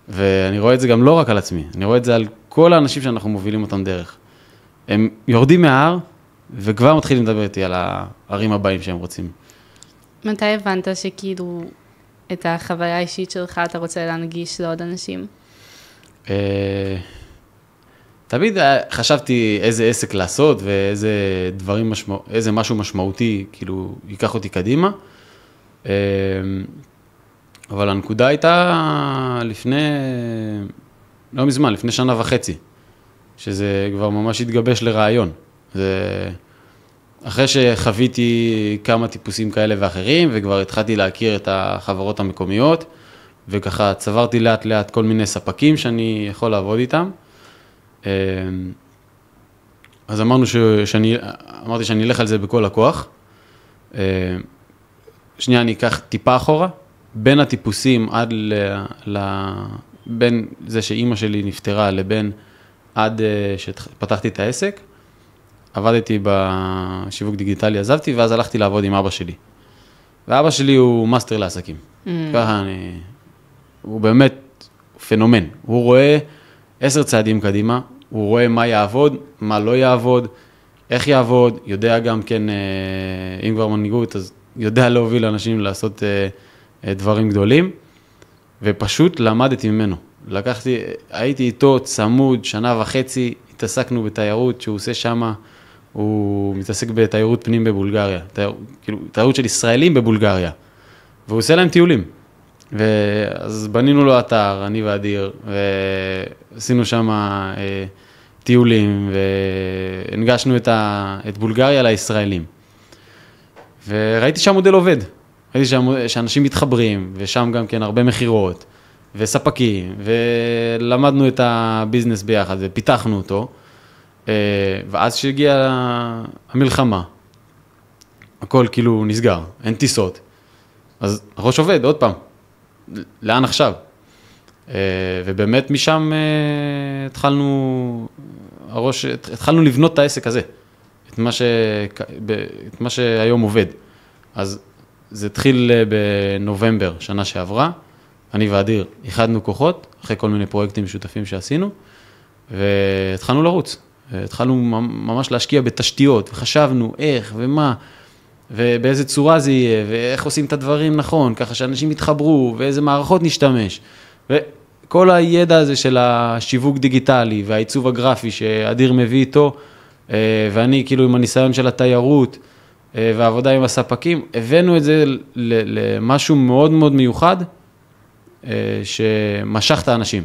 Speaker 2: ואני רואה את זה גם לא רק על עצמי, אני רואה את זה על כל האנשים שאנחנו מובילים אותם דרך. הם יורדים מההר, וכבר מתחילים לדבר איתי על הערים הבאים שהם רוצים.
Speaker 1: מתי הבנת שכאילו את החוויה האישית שלך אתה רוצה להנגיש לעוד אנשים?
Speaker 2: תמיד חשבתי איזה עסק לעשות ואיזה דברים איזה משהו משמעותי, כאילו, ייקח אותי קדימה. אבל הנקודה הייתה לא מזמן, לפני 1.5 שנה, שזה כבר ממש התגבש לרעיון. אחרי שחוויתי כמה טיפוסים כאלה ואחרים, וכבר התחלתי להכיר את החברות המקומיות, וככה צברתי לאט לאט כל מיני ספקים שאני יכול לעבוד איתם. אז אמרתי שאני אלך על זה בכל הכוח. שנייה, אני אקח טיפה אחורה, בין הטיפוסים בין זה שאימא שלי נפטרה לבין עד שפתחתי את העסק, עבדתי בשיווק דיגיטלי, עזבתי, ואז הלכתי לעבוד עם אבא שלי. ואבא שלי הוא מאסטר לעסקים. ככה הוא באמת פנומן. הוא רואה 10 צעדים קדימה, הוא רואה מה יעבוד, מה לא יעבוד, איך יעבוד, יודע גם כן, אם כבר מנהיגות, אז יודע להוביל אנשים לעשות דברים גדולים, ופשוט למדתי ממנו. הייתי איתו צמוד 1.5 שנה, התעסקנו בתיירות שהוא עושה שמה, הוא מתעסק בתיירות פנים בבולגריה, כאילו תיירות של ישראלים בבולגריה, והוא עושה להם טיולים. ואז בנינו לו אתר, אני ואדיר, ועשינו שמה טיולים, והנגשנו את בולגריה לישראלים. וראיתי שהמודל עובד, ראיתי שאנשים מתחברים, ושם גם כן הרבה מחירות, וספקים, ולמדנו את הביזנס ביחד, ופיתחנו אותו, ואז שהגיעה המלחמה, הכל כאילו נסגר, אין טיסות, אז הראש עובד, עוד פעם, לאן עכשיו? ובאמת משם התחלנו לבנות את העסק הזה, את מה שהיום עובד. אז זה התחיל בנובמבר, שנה שעברה, אני ואדיר איחדנו כוחות, אחרי כל מיני פרויקטים משותפים שעשינו, והתחלנו לרוץ. התחלנו ממש להשקיע בתשתיות, וחשבנו איך ומה, ובאיזה צורה זה יהיה, ואיך עושים את הדברים נכון, ככה שאנשים יתחברו, ואיזה מערכות נשתמש. וכל הידע הזה של השיווק דיגיטלי, והעיצוב הגרפי שאדיר מביא איתו, ואני כאילו עם הניסיון של התיירות, והעבודה עם הספקים, הבאנו את זה למשהו מאוד מאוד מיוחד, שמשך את האנשים,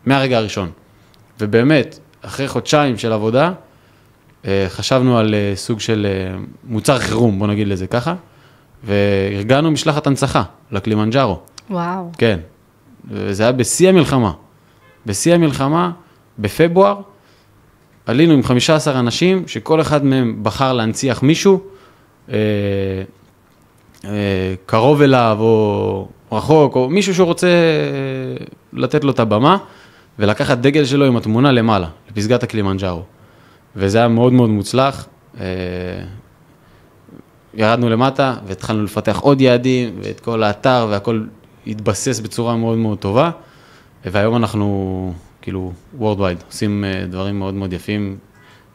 Speaker 2: מהרגע הראשון. ובאמת, אחרי חודשיים של עבודה, חשבנו על סוג של מוצר חירום, בוא נגיד לזה ככה, והרגענו משלחת הנצחה לקלימנג'ארו.
Speaker 1: וואו.
Speaker 2: כן, וזה היה בשיא המלחמה. בשיא המלחמה, בפברואר, עלינו עם 15 אנשים, שכל אחד מהם בחר להנציח מישהו, קרוב אליו או רחוק, או מישהו שהוא רוצה לתת לו את הבמה, ולקחת דגל שלו עם התמונה למעלה, לפסגת הקלימנג'ארו. וזה היה מאוד מאוד מוצלח. ירדנו למטה והתחלנו לפתח עוד יעדים, ואת כל האתר והכל התבסס בצורה מאוד מאוד טובה. והיום אנחנו כאילו, worldwide, עושים דברים מאוד מאוד יפים,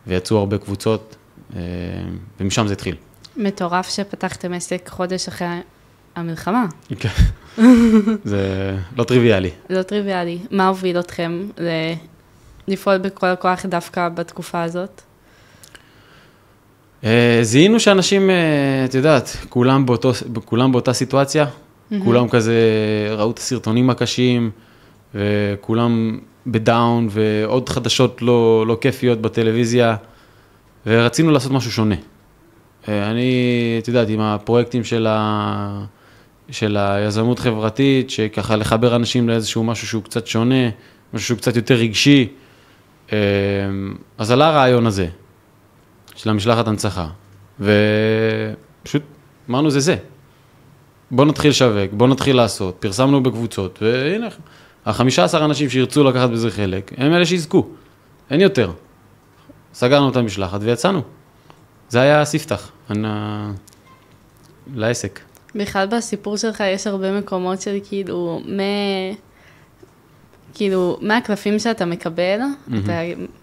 Speaker 2: ויצאו הרבה קבוצות, ומשם זה התחיל.
Speaker 1: מטורף שפתחתם עסק חודש אחרי המלחמה.
Speaker 2: כן, זה לא טריוויאלי.
Speaker 1: לא טריוויאלי. מה הוביל אתכם לפעול בכל הכוח דווקא בתקופה הזאת?
Speaker 2: זיהינו שאנשים, את יודעת, כולם באותה סיטואציה, כולם כזה ראו את הסרטונים הקשים, וכולם בדאון, ועוד חדשות לא כיפיות בטלוויזיה, ורצינו לעשות משהו שונה. אני, את יודעת, עם הפרויקטים של היזמות חברתית, שככה לחבר אנשים לאיזשהו משהו שהוא קצת שונה, משהו שהוא קצת יותר רגשי, אז עלה הרעיון הזה, של המשלחת הנצחה, ופשוט אמרנו זה. בוא נתחיל לשווק, בוא נתחיל לעשות, פרסמנו בקבוצות, והנה, 15 אנשים שירצו לקחת בזה חלק, הם אלה שיזכו, אין יותר. סגרנו את המשלחת ויצאנו. זה היה הספתח לעסק.
Speaker 1: בכלל בסיפור שלך יש הרבה מקומות של כאילו, מהקלפים שאתה מקבל, אתה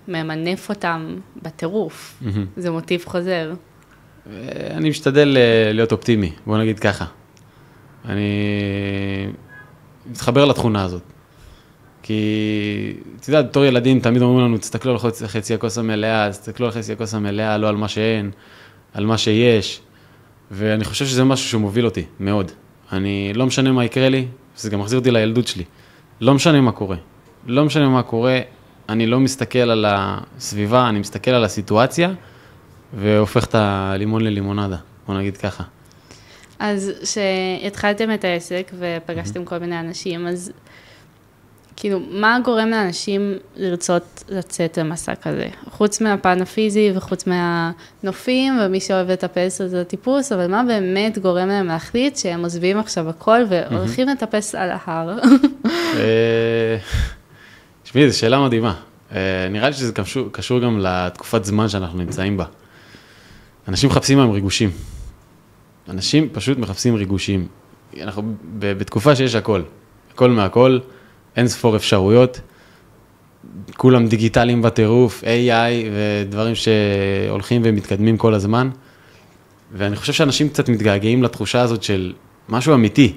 Speaker 1: ממנף אותם בטירוף. זה מוטיב חוזר.
Speaker 2: אני משתדל להיות אופטימי, בוא נגיד ככה. אני מתחבר לתכונה הזאת. כי, אתה יודע, בתור ילדים תמיד אומרים לנו, תסתכלו על חצי הכוס המלאה, תסתכלו על חצי הכוס המלאה, לא על מה שאין, על מה שיש. ואני חושב שזה משהו שמוביל אותי, מאוד. אני לא משנה מה יקרה לי, זה גם מחזיר אותי לילדות שלי. לא משנה מה קורה. לא משנה מה קורה, אני לא מסתכל על הסביבה, אני מסתכל על הסיטואציה, והופך את הלימון ללימונדה, בוא נגיד ככה.
Speaker 1: אז שהתחלתם את העסק ופגשתם כל מיני אנשים, אז כאילו, מה גורם לאנשים לרצות לצאת למסע כזה? חוץ מהפן הפיזי וחוץ מהנופים, ומי שאוהב לטפס אז זה הטיפוס, אבל מה באמת גורם להם להחליט שהם עוזבים עכשיו הכל והולכים לטפס על ההר?
Speaker 2: תשמעי, זו שאלה מדהימה. נראה לי שזה קשור גם לתקופת זמן שאנחנו נמצאים בה. אנשים מחפשים מהם ריגושים. אנשים פשוט מחפשים ריגושים. אנחנו בתקופה שיש הכל. הכל מהכל. אין ספור אפשרויות, כולם דיגיטליים בטירוף, AI ודברים שהולכים ומתקדמים כל הזמן, ואני חושב שאנשים קצת מתגעגעים לתחושה הזאת של משהו אמיתי,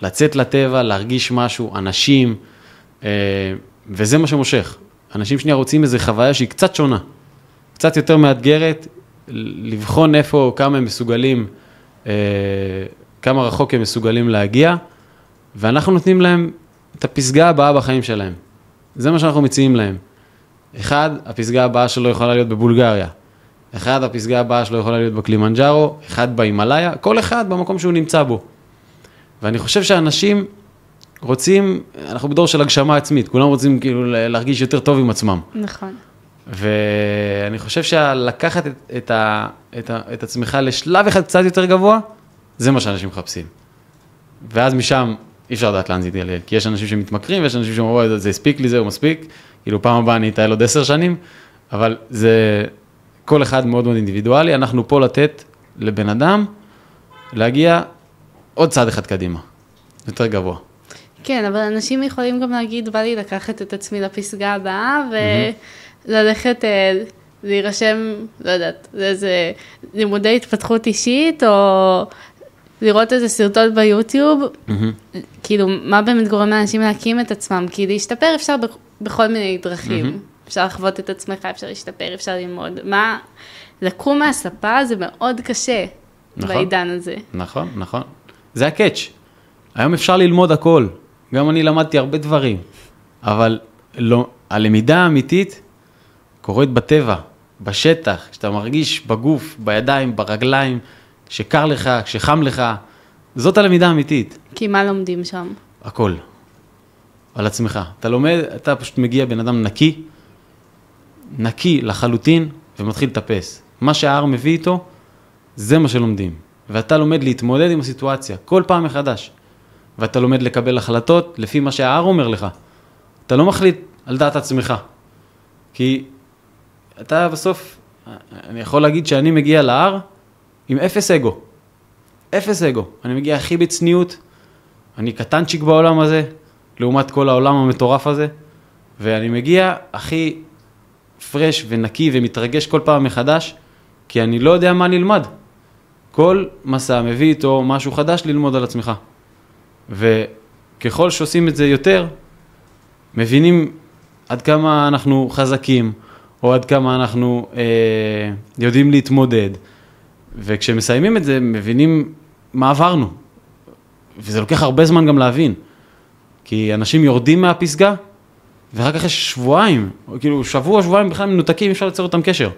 Speaker 2: לצאת לטבע, להרגיש משהו, אנשים, וזה מה שמושך. אנשים שנייה רוצים איזו חוויה שהיא קצת שונה, קצת יותר מאתגרת, לבחון איפה, כמה הם מסוגלים, כמה רחוק הם מסוגלים להגיע, ואנחנו נותנים להם את הפסגה הבאה בחיים שלהם. זה מה שאנחנו מציעים להם. אחד, הפסגה הבאה שלו יכולה להיות בבולגריה. אחד, הפסגה הבאה שלו יכולה להיות בקלימנג'ארו. אחד, בהימאליה. כל אחד במקום שהוא נמצא בו. ואני חושב שאנשים רוצים, אנחנו בדור של הגשמה עצמית, כולם רוצים כאילו להרגיש יותר טוב עם עצמם.
Speaker 1: נכון.
Speaker 2: ואני חושב שלקחת את עצמך לשלב אחד קצת יותר גבוה, זה מה שאנשים מחפשים. ואז משם אי אפשר לדעת לאן זה יתגלגל, כי יש אנשים שמתמכרים, ויש אנשים שאומרים, זה הספיק לי, זהו מספיק, כאילו פעם הבאה אני אטייל עוד 10 שנים, אבל זה כל אחד מאוד מאוד אינדיבידואלי, אנחנו פה לתת לבן אדם, להגיע עוד צעד אחד קדימה, יותר גבוה.
Speaker 1: כן, אבל אנשים יכולים גם להגיד, בא לי לקחת את עצמי לפסגה הבאה, וללכת להירשם, לא יודעת, לאיזה לימודי התפתחות אישית, או לראות איזה סרטון ביוטיוב, כאילו, מה באמת גורם לאנשים להקים את עצמם? כי להשתפר אפשר בכל מיני דרכים. אפשר לחוות את עצמך, אפשר להשתפר, אפשר ללמוד. מה, לקום מהספה זה מאוד קשה בעידן הזה.
Speaker 2: נכון, נכון. זה הקאץ'. היום אפשר ללמוד הכל. גם אני למדתי הרבה דברים. אבל לא, הלמידה האמיתית קורית בטבע, בשטח, כשאתה מרגיש בגוף, בידיים, ברגליים, שקר לך, כשחם לך, זאת הלמידה האמיתית.
Speaker 1: כי מה לומדים שם?
Speaker 2: הכל. על עצמך. אתה לומד, אתה פשוט מגיע בן אדם נקי לחלוטין, ומתחיל לטפס. מה שההר מביא איתו, זה מה שלומדים. ואתה לומד להתמודד עם הסיטואציה, כל פעם מחדש. ואתה לומד לקבל החלטות לפי מה שההר אומר לך. אתה לא מחליט על דעת עצמך. כי אתה בסוף, אני יכול להגיד שאני מגיע להר עם אפס אגו. אפס אגו. אני מגיע הכי בצניעות, אני קטנצ'יק בעולם הזה, לעומת כל העולם המטורף הזה, ואני מגיע הכי פרש ונקי ומתרגש כל פעם מחדש, כי אני לא יודע מה נלמד. כל מסע מביא איתו משהו חדש ללמוד על עצמך. וככל שעושים את זה יותר, מבינים עד כמה אנחנו חזקים, או עד כמה אנחנו יודעים להתמודד. וכשמסיימים את זה, מבינים מה עברנו. וזה לוקח הרבה זמן גם להבין. כי אנשים יורדים מהפסגה, ורק אחרי שבועיים, או כאילו שבועיים בכלל מנותקים, אפשר ליצור אותם קשר.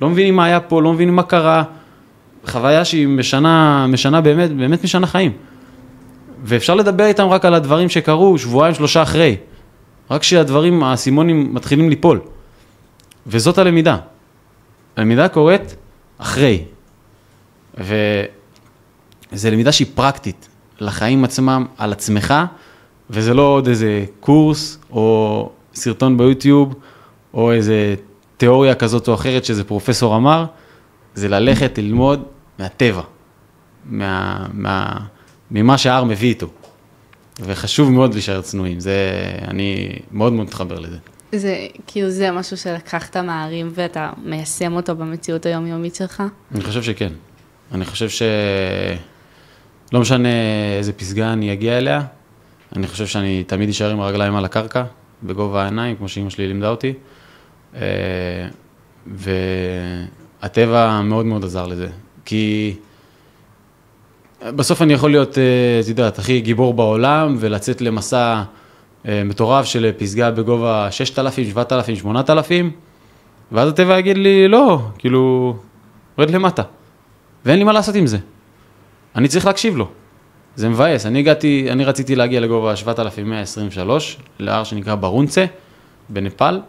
Speaker 2: לא מבינים מה היה פה, לא מבינים מה קרה. חוויה שהיא משנה באמת משנה חיים. ואפשר לדבר איתם רק על הדברים שקרו שבועיים, 3 אחרי. רק שהדברים, הסימונים מתחילים ליפול. וזאת הלמידה. הלמידה קורית אחרי. וזה למידה שהיא פרקטית, לחיים עצמם, על עצמך, וזה לא עוד איזה קורס, או סרטון ביוטיוב, או איזה תיאוריה כזאת או אחרת שזה פרופסור אמר, זה ללכת ללמוד מהטבע, ממה שההר מביא איתו. וחשוב מאוד להישאר צנועים, אני מאוד מאוד מתחבר לזה.
Speaker 1: זה, כאילו זה משהו שלקחת מהערים ואתה מיישם אותו במציאות היומיומית שלך?
Speaker 2: אני חושב שכן. אני חושב לא משנה איזה פסגה אני אגיע אליה, אני חושב שאני תמיד אשאר עם הרגליים על הקרקע, בגובה העיניים, כמו שאמא שלי לימדה אותי. והטבע מאוד מאוד עזר לזה. כי בסוף אני יכול להיות, את יודעת, הכי גיבור בעולם, ולצאת למסע מטורף של פסגה בגובה 6,000, 7,000, 8,000, ואז הטבע יגיד לי, לא, כאילו, רד למטה. ואין לי מה לעשות עם זה. אני צריך להקשיב לו. זה מבאס. אני רציתי להגיע לגובה 7,123, להר שנקרא ברונצה, בנפאל,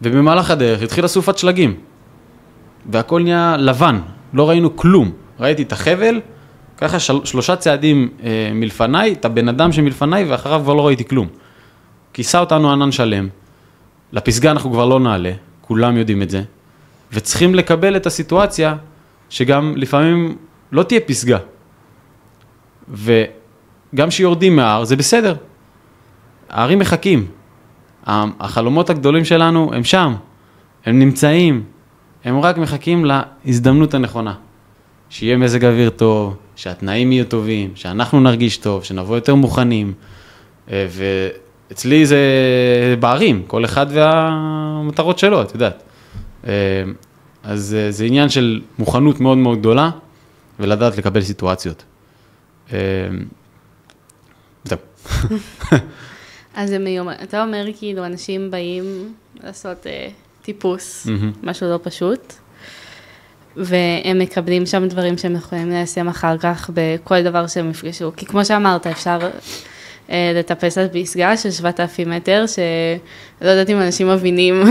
Speaker 2: ובמהלך הדרך התחילה סופת שלגים, והכל נהיה לבן, לא ראינו כלום. ראיתי את החבל, ככה 3 צעדים מלפניי, את הבן אדם שמלפניי, ואחריו כבר לא ראיתי כלום. כיסה אותנו ענן שלם, לפסגה אנחנו כבר לא נעלה, כולם יודעים את זה, וצריכים לקבל את הסיטואציה, שגם לפעמים לא תהיה פסגה, וגם שיורדים מההר, זה בסדר. ההרים מחכים. החלומות הגדולים שלנו הם שם, הם נמצאים, הם רק מחכים להזדמנות הנכונה. שיהיה מזג אוויר טוב, שהתנאים יהיו טובים, שאנחנו נרגיש טוב, שנבוא יותר מוכנים. ואצלי זה בערים, כל אחד והמטרות שלו, את יודעת. אז זה עניין של מוכנות מאוד מאוד גדולה, ולדעת לקבל סיטואציות. זהו.
Speaker 1: אז אתה אומר כאילו אנשים באים לעשות טיפוס, משהו לא פשוט, והם מקבלים שם דברים שהם יכולים ליישם אחר כך בכל דבר שהם יפגשו. כי כמו שאמרת, אפשר לטפס על פסגה של 7,000 מטר, שלא יודעת אם אנשים מבינים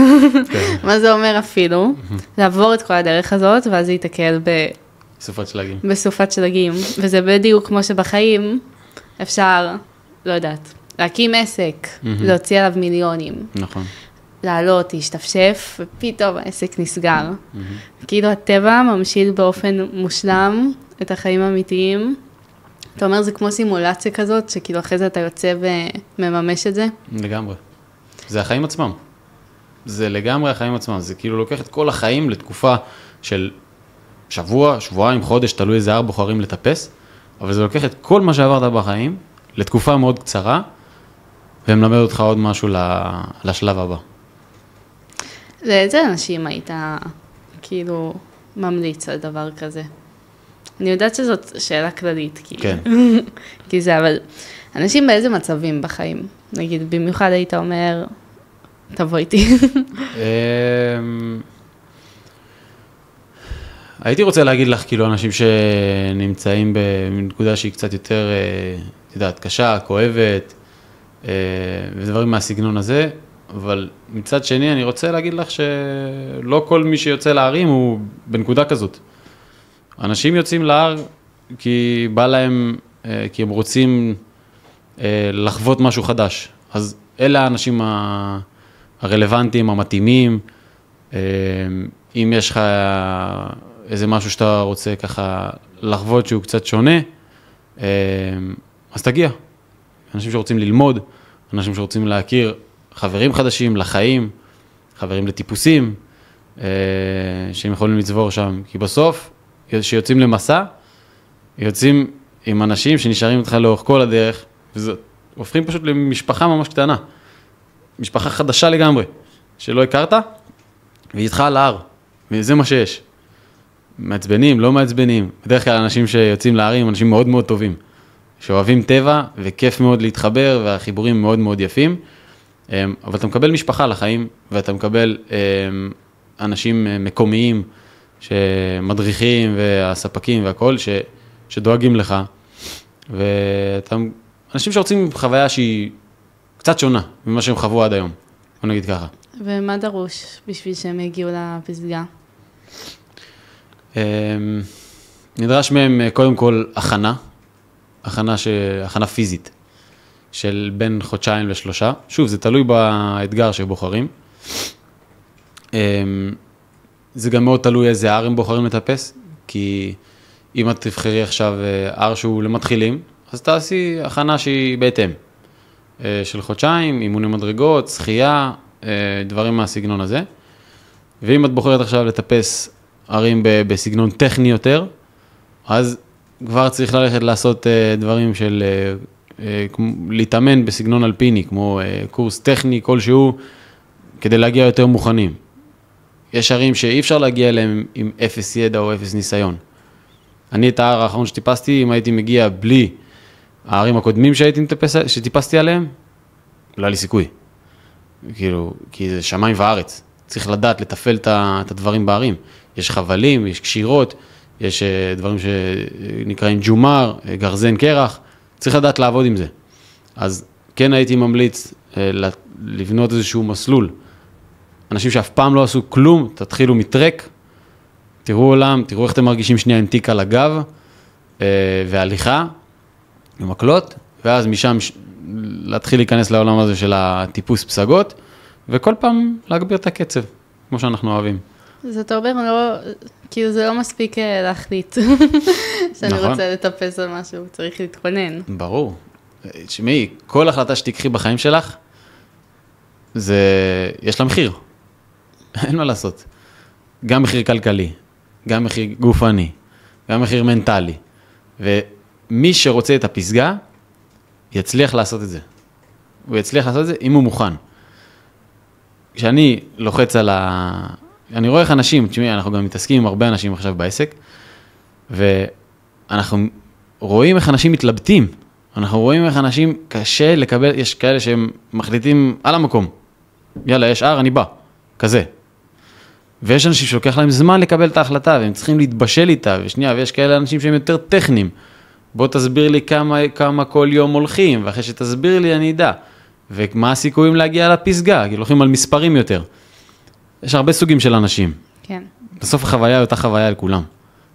Speaker 1: מה זה אומר אפילו, לעבור את כל הדרך הזאת, ואז להתקל בסופת שלגים. וזה בדיוק כמו שבחיים אפשר, לא יודעת, להקים עסק, להוציא עליו מיליונים.
Speaker 2: נכון.
Speaker 1: לעלות, להשתפשף, ופתאום העסק נסגר. כאילו הטבע ממשיל באופן מושלם את החיים האמיתיים. אתה אומר, זה כמו סימולציה כזאת, שכאילו אחרי זה אתה יוצא ומממש את זה?
Speaker 2: לגמרי. זה החיים עצמם. זה לגמרי החיים עצמם. זה כאילו לוקח את כל החיים לתקופה של שבוע, שבועיים, חודש, תלוי איזה הר בוחרים לטפס, אבל זה לוקח את כל מה שעברת בחיים, לתקופה מאוד קצרה, ומלמד אותך עוד משהו לשלב הבא.
Speaker 1: לאיזה אנשים היית כאילו ממליץ על דבר כזה? אני יודעת שזאת שאלה כללית, כאילו.
Speaker 2: כן.
Speaker 1: כי זה, אבל אנשים באיזה מצבים בחיים? נגיד, במיוחד היית אומר, תבוא איתי.
Speaker 2: הייתי רוצה להגיד לך, כאילו, אנשים שנמצאים בנקודה שהיא קצת יותר, יודעת, קשה, כואבת, ודברים מהסגנון הזה, אבל מצד שני, אני רוצה להגיד לך שלא כל מי שיוצא להרים הוא בנקודה כזאת. אנשים יוצאים להר כי בא להם, כי הם רוצים לחוות משהו חדש. אז אלה האנשים הרלוונטיים, המתאימים. אם יש לך איזה משהו שאתה רוצה ככה לחוות שהוא קצת שונה, אז תגיע. אנשים שרוצים ללמוד, אנשים שרוצים להכיר חברים חדשים לחיים, חברים לטיפוסים, שהם יכולים לצבור שם, כי בסוף, שיוצאים למסע, יוצאים עם אנשים שנשארים איתך לאורך כל הדרך, הופכים פשוט למשפחה ממש קטנה, משפחה חדשה לגמרי, שלא הכרת, והיא איתך על ההר, וזה מה שיש. מעצבנים, לא מעצבנים, בדרך כלל אנשים שיוצאים להרים, אנשים מאוד מאוד טובים, שאוהבים טבע, וכיף מאוד להתחבר, והחיבורים מאוד מאוד יפים, אבל אתה מקבל משפחה לחיים, ואתה מקבל אנשים מקומיים, שמדריכים, והספקים והכל, שדואגים לך, אנשים שרוצים חוויה שהיא קצת שונה ממה שהם חוו עד היום, בוא נגיד ככה.
Speaker 1: ומה דרוש בשביל שהם יגיעו לפסגה?
Speaker 2: נדרש מהם קודם כל הכנה פיזית, של בין 2-3 חודשים. שוב, זה תלוי באתגר שבוחרים. זה גם מאוד תלוי איזה הר הם בוחרים לטפס, כי אם את תבחרי עכשיו הר שהוא למתחילים, אז תעשי הכנה שהיא בהתאם. של 2 חודשים, אימוני מדרגות, שחייה, דברים מהסגנון הזה. ואם את בוחרת עכשיו לטפס הרים בסגנון טכני יותר, אז כבר צריך ללכת לעשות דברים של להתאמן בסגנון אלפיני, כמו קורס טכני כלשהו, כדי להגיע יותר מוכנים. יש הרים שאי אפשר להגיע אליהם עם 0 ידע או 0 ניסיון. אני את ההר האחרון שטיפסתי, אם הייתי מגיע בלי הערים הקודמים שטיפסתי עליהם, לא היה לי סיכוי. כאילו, כי זה שמיים וארץ. צריך לדעת לתפעל את הדברים בערים. יש חבלים, יש קשירות, יש דברים שנקראים ג'ומר, גרזן קרח. צריך לדעת לעבוד עם זה. אז כן הייתי ממליץ לבנות איזשהו מסלול. אנשים שאף פעם לא עשו כלום, תתחילו מטרק, תראו עולם, תראו איך אתם מרגישים שנייה עם תיק על הגב, והליכה, ומקלות, ואז משם להתחיל להיכנס לעולם הזה של הטיפוס פסגות, וכל פעם להגביר את הקצב, כמו שאנחנו אוהבים.
Speaker 1: זאת אומרת, כאילו זה לא מספיק להחליט, שאני רוצה לטפס על משהו, צריך להתכונן.
Speaker 2: ברור. תשמעי, כל החלטה שתיקחי בחיים שלך, יש לה מחיר. אין מה לעשות. גם מחיר כלכלי, גם מחיר גופני, גם מחיר מנטלי. ומי שרוצה את הפסגה, יצליח לעשות את זה. הוא יצליח לעשות את זה אם הוא מוכן. כשאני לוחץ אני רואה איך אנשים, תשמעי, אנחנו גם מתעסקים עם הרבה אנשים עכשיו בעסק, ואנחנו רואים איך אנשים מתלבטים. אנחנו רואים איך אנשים קשה לקבל, יש כאלה שהם מחליטים על המקום. יאללה, יש הר, אני בא. כזה. ויש אנשים שלוקח להם זמן לקבל את ההחלטה, והם צריכים להתבשל איתה, ויש כאלה אנשים שהם יותר טכניים. בוא תסביר לי כמה כל יום הולכים, ואחרי שתסביר לי אני אדע. ומה הסיכויים להגיע לפסגה, כי הולכים על מספרים יותר. יש הרבה סוגים של אנשים.
Speaker 1: כן. בסוף
Speaker 2: החוויה היא אותה חוויה לכולם.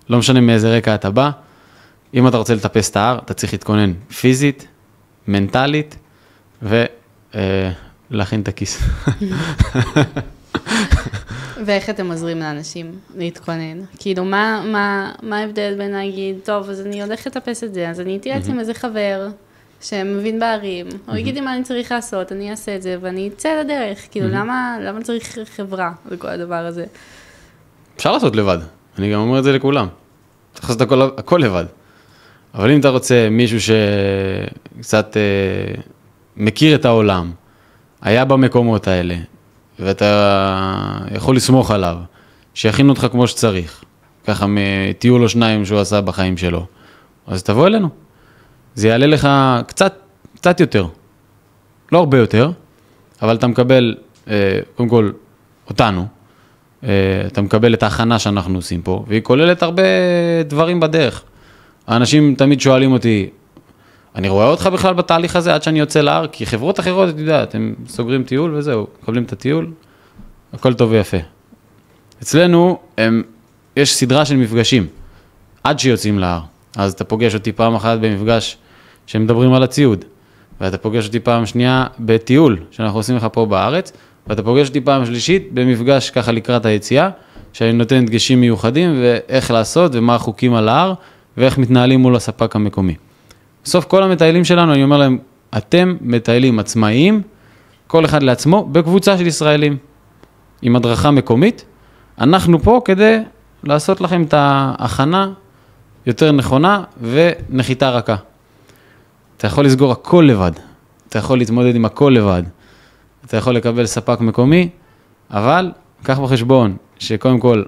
Speaker 2: לא משנה מאיזה רקע אתה בא. אם אתה רוצה לטפס את ההר, אתה צריך להתכונן פיזית, מנטלית, ולהכין את הכיס.
Speaker 1: ואיך אתם עוזרים לאנשים להתכונן? כאילו, מה ההבדל בין להגיד, טוב, אז אני הולך לטפס את זה, אז אני אתייעץ עם איזה חבר שמבין בערים, או יגיד לי מה אני צריך לעשות, אני אעשה את זה, ואני אצא לדרך. כאילו, למה צריך חברה לכל הדבר הזה?
Speaker 2: אפשר לעשות לבד. אני גם אומר את זה לכולם. צריך לעשות הכל לבד. אבל אם אתה רוצה מישהו שקצת מכיר את העולם, היה במקומות האלה, ואתה יכול לסמוך עליו, שיכין אותך כמו שצריך, ככה מטיול או 2 שהוא עשה בחיים שלו, אז תבוא אלינו. זה יעלה לך קצת יותר, לא הרבה יותר, אבל אתה מקבל, קודם כל, אותנו, אתה מקבל את ההכנה שאנחנו עושים פה, והיא כוללת הרבה דברים בדרך. האנשים תמיד שואלים אותי, אני רואה אותך בכלל בתהליך הזה עד שאני יוצא להר, כי חברות אחרות, אתה יודע, אתם סוגרים טיול וזהו, מקבלים את הטיול, הכל טוב ויפה. אצלנו יש סדרה של מפגשים, עד שיוצאים להר. אז אתה פוגש אותי פעם אחת במפגש שמדברים על הציוד, ואתה פוגש אותי פעם שנייה בטיול שאנחנו עושים לך פה בארץ, ואתה פוגש אותי פעם שלישית במפגש ככה לקראת היציאה, שאני נותן דגשים מיוחדים ואיך לעשות ומה החוקים על ההר, ואיך מתנהלים מול הספק המקומי. בסוף כל המטיילים שלנו, אני אומר להם, אתם מטיילים עצמאיים, כל אחד לעצמו, בקבוצה של ישראלים, עם הדרכה מקומית. אנחנו פה כדי לעשות לכם את ההכנה יותר נכונה ונחיתה רכה. אתה יכול לסגור הכל לבד, אתה יכול להתמודד עם הכל לבד, אתה יכול לקבל ספק מקומי, אבל קח בחשבון שקודם כל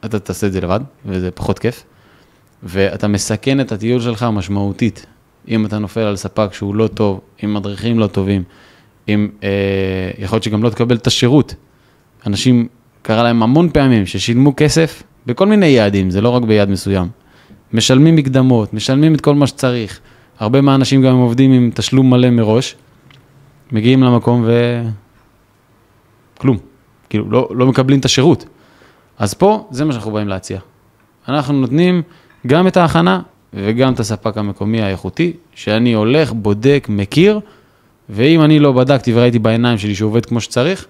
Speaker 2: אתה תעשה את זה לבד, וזה פחות כיף, ואתה מסכן את הטיול שלך משמעותית, אם אתה נופל על ספק שהוא לא טוב, עם מדריכים לא טובים, אם יכול להיות שגם לא תקבל את השירות. אנשים, קרה להם המון פעמים ששילמו כסף בכל מיני יעדים, זה לא רק ביעד מסוים. משלמים מקדמות, משלמים את כל מה שצריך. הרבה מהאנשים גם עובדים עם תשלום מלא מראש, מגיעים למקום וכלום. כאילו, לא מקבלים את השירות. אז פה, זה מה שאנחנו באים להציע. אנחנו נותנים גם את ההכנה וגם את הספק המקומי האיכותי, שאני הולך, בודק, מכיר, ואם אני לא בדקתי וראיתי בעיניים שלי שעובד כמו שצריך,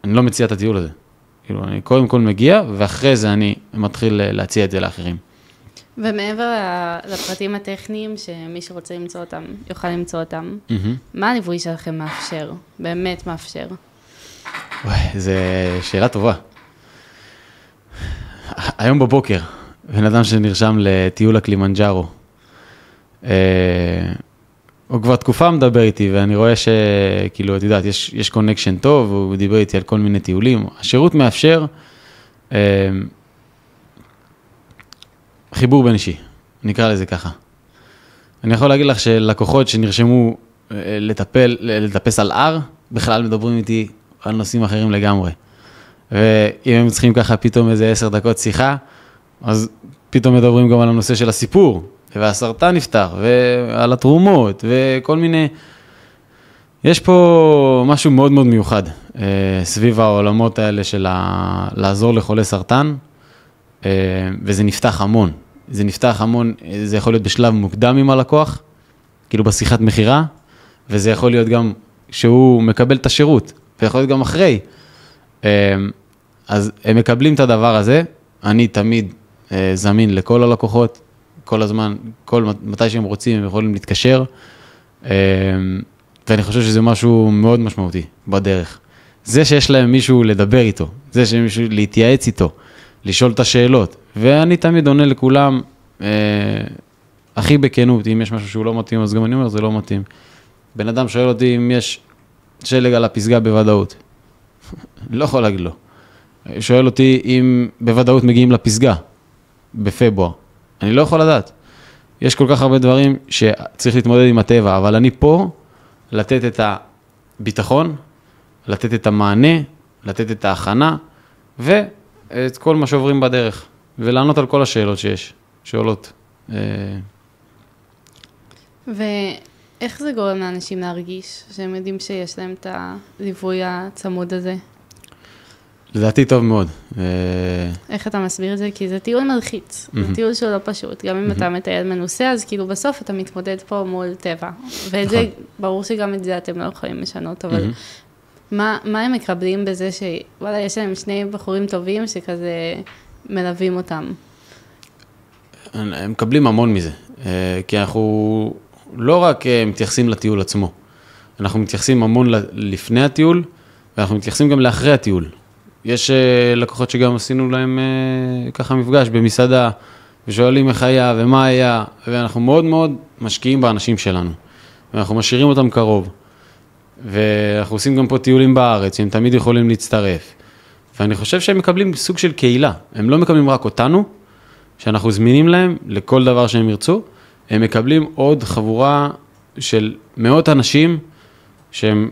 Speaker 2: אני לא מציע את הטיול הזה. כאילו, אני קודם כל מגיע, ואחרי זה אני מתחיל להציע את זה לאחרים.
Speaker 1: ומעבר לפרטים הטכניים, שמי שרוצה למצוא אותם, יוכל למצוא אותם, מה הליווי שלכם מאפשר? באמת מאפשר?
Speaker 2: וואי, זו שאלה טובה. היום בבוקר, בן אדם שנרשם לטיול הקלימנג'ארו, הוא כבר תקופה מדבר איתי, ואני רואה שכאילו, את יודעת, יש קונקשן טוב, הוא דיבר איתי על כל מיני טיולים. השירות מאפשר חיבור בין אישי, נקרא לזה ככה. אני יכול להגיד לך שלקוחות שנרשמו לטפס על הר, בכלל מדברים איתי על נושאים אחרים לגמרי. ואם הם צריכים ככה פתאום איזה 10 דקות שיחה, אז פתאום מדברים גם על הנושא של הסיפור, והסרטן נפתח, ועל התרומות, וכל מיני... יש פה משהו מאוד מאוד מיוחד, סביב העולמות האלה של לעזור לחולי סרטן, וזה נפתח המון. זה נפתח המון, זה יכול להיות בשלב מוקדם עם הלקוח, כאילו בשיחת מחירה, וזה יכול להיות גם שהוא מקבל את השירות, ויכול להיות גם אחרי. אז הם מקבלים את הדבר הזה, אני תמיד זמין לכל הלקוחות, כל הזמן, מתי שהם רוצים, הם יכולים להתקשר, ואני חושב שזה משהו מאוד משמעותי בדרך. זה שיש להם מישהו לדבר איתו, זה שיש מישהו להתייעץ איתו, לשאול את השאלות, ואני תמיד עונה לכולם, הכי בכנות, אם יש משהו שהוא לא מתאים, אז גם אני אומר, זה לא מתאים. בן אדם שואל אותי אם יש שלג על הפסגה בוודאות. לא יכול להגיד לו. שואל אותי אם בוודאות מגיעים לפסגה, בפברואר. אני לא יכול לדעת. יש כל כך הרבה דברים שצריך להתמודד עם הטבע, אבל אני פה לתת את הביטחון, לתת את המענה, לתת את ההכנה, ואת כל מה שעוברים בדרך, ולענות על כל השאלות שיש, שעולות.
Speaker 1: ואיך זה גורם לאנשים להרגיש, שהם יודעים שיש להם את הליווי הצמוד הזה?
Speaker 2: לדעתי טוב מאוד.
Speaker 1: איך אתה מסביר את זה? כי זה טיול מלחיץ, זה טיול שהוא לא פשוט. גם אם אתה מטייל מנוסה, אז כאילו בסוף אתה מתמודד פה מול טבע. ואת זה, ברור שגם את זה אתם לא יכולים לשנות, אבל מה הם מקבלים בזה שוואלה, יש להם שני בחורים טובים שכזה מלווים אותם?
Speaker 2: הם מקבלים המון מזה, כי אנחנו לא רק מתייחסים לטיול עצמו, אנחנו מתייחסים המון לפני הטיול, ואנחנו מתייחסים גם לאחרי הטיול. יש לקוחות שגם עשינו להם ככה מפגש במסעדה, ושואלים איך היה ומה היה, ואנחנו מאוד מאוד משקיעים באנשים שלנו, ואנחנו משאירים אותם קרוב, ואנחנו עושים גם פה טיולים בארץ, שהם תמיד יכולים להצטרף, ואני חושב שהם מקבלים סוג של קהילה, הם לא מקבלים רק אותנו, שאנחנו זמינים להם לכל דבר שהם ירצו, הם מקבלים עוד חבורה של מאות אנשים, שהם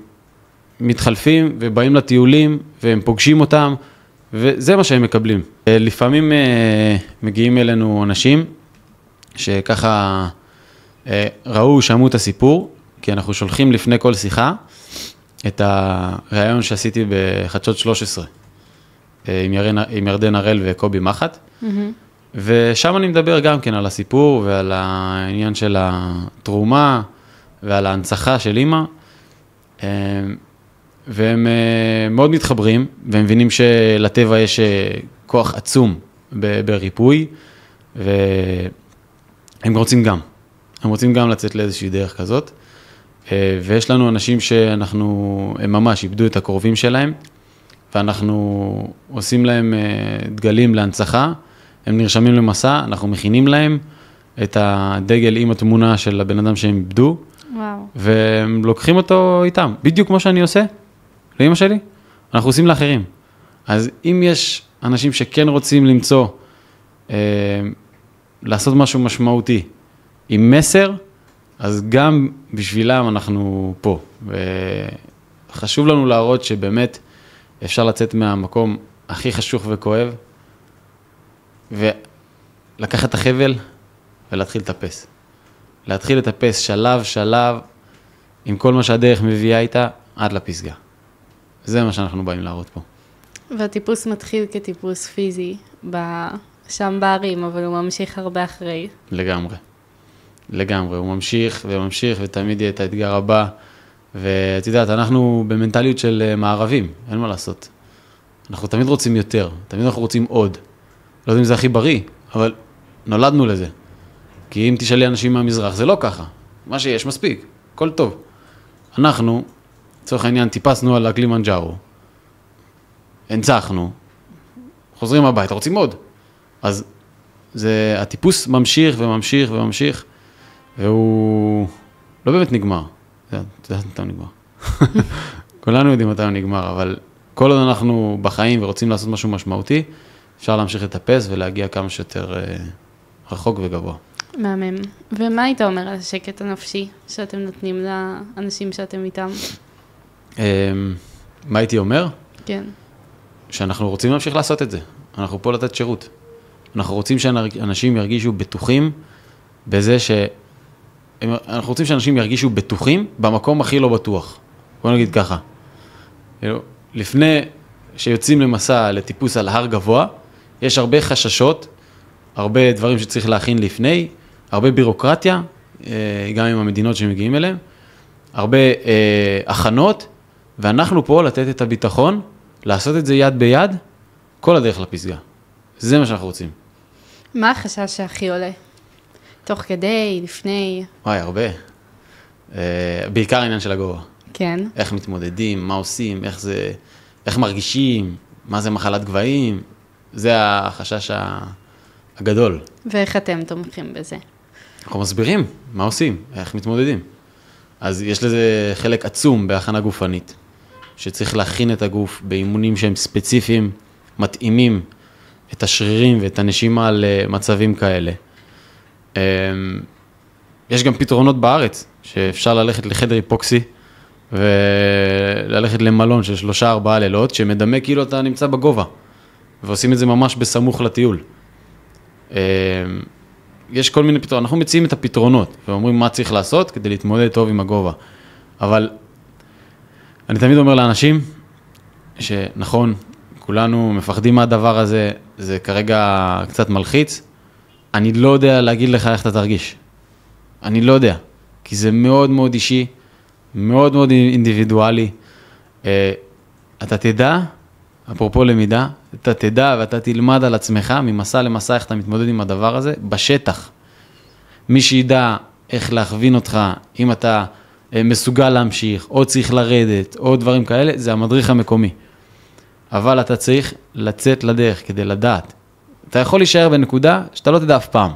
Speaker 2: מתחלפים ובאים לטיולים, והם פוגשים אותם, וזה מה שהם מקבלים. לפעמים מגיעים אלינו אנשים, שככה ראו, שמעו את הסיפור, כי אנחנו שולחים לפני כל שיחה, את הרעיון שעשיתי בחדשות 13, עם ירדן הראל וקובי מחט, ושם אני מדבר גם כן על הסיפור, ועל העניין של התרומה, ועל ההנצחה של אמא, והם מאוד מתחברים, והם מבינים שלטבע יש כוח עצום בריפוי, והם רוצים גם. הם רוצים גם לצאת לאיזושהי דרך כזאת. ויש לנו אנשים שאנחנו, הם ממש איבדו את הקרובים שלהם, ואנחנו עושים להם דגלים להנצחה, הם נרשמים למסע, אנחנו מכינים להם את הדגל עם התמונה של הבן אדם שהם איבדו,
Speaker 1: וואו.
Speaker 2: והם לוקחים אותו איתם, בדיוק כמו שאני עושה, לאמא שלי, אנחנו עושים לאחרים. אז אם יש אנשים שכן רוצים למצוא, לעשות משהו משמעותי, עם מסר, אז גם בשבילם אנחנו פה. וחשוב לנו להראות שבאמת אפשר לצאת מהמקום הכי חשוך וכואב, ולקחת את החבל ולהתחיל לטפס. להתחיל לטפס שלב, שלב, עם כל מה שהדרך מביאה איתה, עד לפסגה. זה מה שאנחנו באים להראות פה.
Speaker 1: והטיפוס מתחיל כטיפוס פיזי, שם בערים, אבל הוא ממשיך הרבה אחרי.
Speaker 2: לגמרי. לגמרי, הוא ממשיך וממשיך, ותמיד יהיה את האתגר הבא. ואת יודעת, אנחנו במנטליות של מערבים, אין מה לעשות. אנחנו תמיד רוצים יותר, תמיד אנחנו רוצים עוד. לא יודע אם זה הכי בריא, אבל נולדנו לזה. כי אם תשאלי אנשים מהמזרח, זה לא ככה. מה שיש מספיק, הכל טוב. אנחנו, לצורך העניין, טיפסנו על הקלימנג'ארו, הנצחנו, חוזרים הביתה, רוצים עוד. אז הטיפוס ממשיך וממשיך וממשיך, והוא לא באמת נגמר. אתה יודע מתי הוא נגמר. כולנו יודעים מתי הוא נגמר, אבל כל עוד אנחנו בחיים ורוצים לעשות משהו משמעותי, אפשר להמשיך לטפס ולהגיע כמה שיותר רחוק וגבוה.
Speaker 1: מהמם. ומה היית אומר על השקט הנפשי שאתם נותנים לאנשים שאתם איתם?
Speaker 2: מה הייתי אומר?
Speaker 1: כן.
Speaker 2: שאנחנו רוצים להמשיך לעשות את זה. אנחנו פה לתת שירות. אנחנו רוצים שאנשים ירגישו בטוחים בזה אנחנו רוצים שאנשים ירגישו בטוחים במקום הכי לא בטוח. בוא נגיד ככה. לפני שיוצאים למסע לטיפוס על הר גבוה, יש הרבה חששות, הרבה דברים שצריך להכין לפני, הרבה בירוקרטיה, גם עם המדינות שמגיעים אליהם, הרבה הכנות, ואנחנו פה לתת את הביטחון, לעשות את זה יד ביד, כל הדרך לפסגה. זה מה שאנחנו רוצים.
Speaker 1: מה החשש שהכי עולה? תוך כדי, לפני?
Speaker 2: וואי, הרבה. בעיקר העניין של הגובה.
Speaker 1: כן.
Speaker 2: איך מתמודדים, מה עושים, איך מרגישים, מה זה מחלת גבהים, זה החשש הגדול.
Speaker 1: ואיך אתם תומכים בזה?
Speaker 2: אנחנו מסבירים מה עושים, איך מתמודדים. אז יש לזה חלק עצום בהכנה גופנית, שצריך להכין את הגוף באימונים שהם ספציפיים, מתאימים את השרירים ואת הנשימה למצבים כאלה. יש גם פתרונות בארץ, שאפשר ללכת לחדר היפוקסי, וללכת למלון של 3-4 לילות, שמדמה כאילו אתה נמצא בגובה, ועושים את זה ממש בסמוך לטיול. יש כל מיני פתרונות, אנחנו מציעים את הפתרונות, ואומרים מה צריך לעשות כדי להתמודד טוב עם הגובה. אבל אני תמיד אומר לאנשים, שנכון, כולנו מפחדים מהדבר הזה, זה כרגע קצת מלחיץ, אני לא יודע להגיד לך איך אתה תרגיש. אני לא יודע, כי זה מאוד מאוד אישי, מאוד מאוד אינדיבידואלי. אתה תדע, אפרופו למידה, אתה תדע ואתה תלמד על עצמך, ממסע למסע איך אתה מתמודד עם הדבר הזה, בשטח. מי שידע איך להכווין אותך, אם אתה מסוגל להמשיך, או צריך לרדת, או דברים כאלה, זה המדריך המקומי. אבל אתה צריך לצאת לדרך כדי לדעת. אתה יכול להישאר בנקודה שאתה לא תדע אף פעם.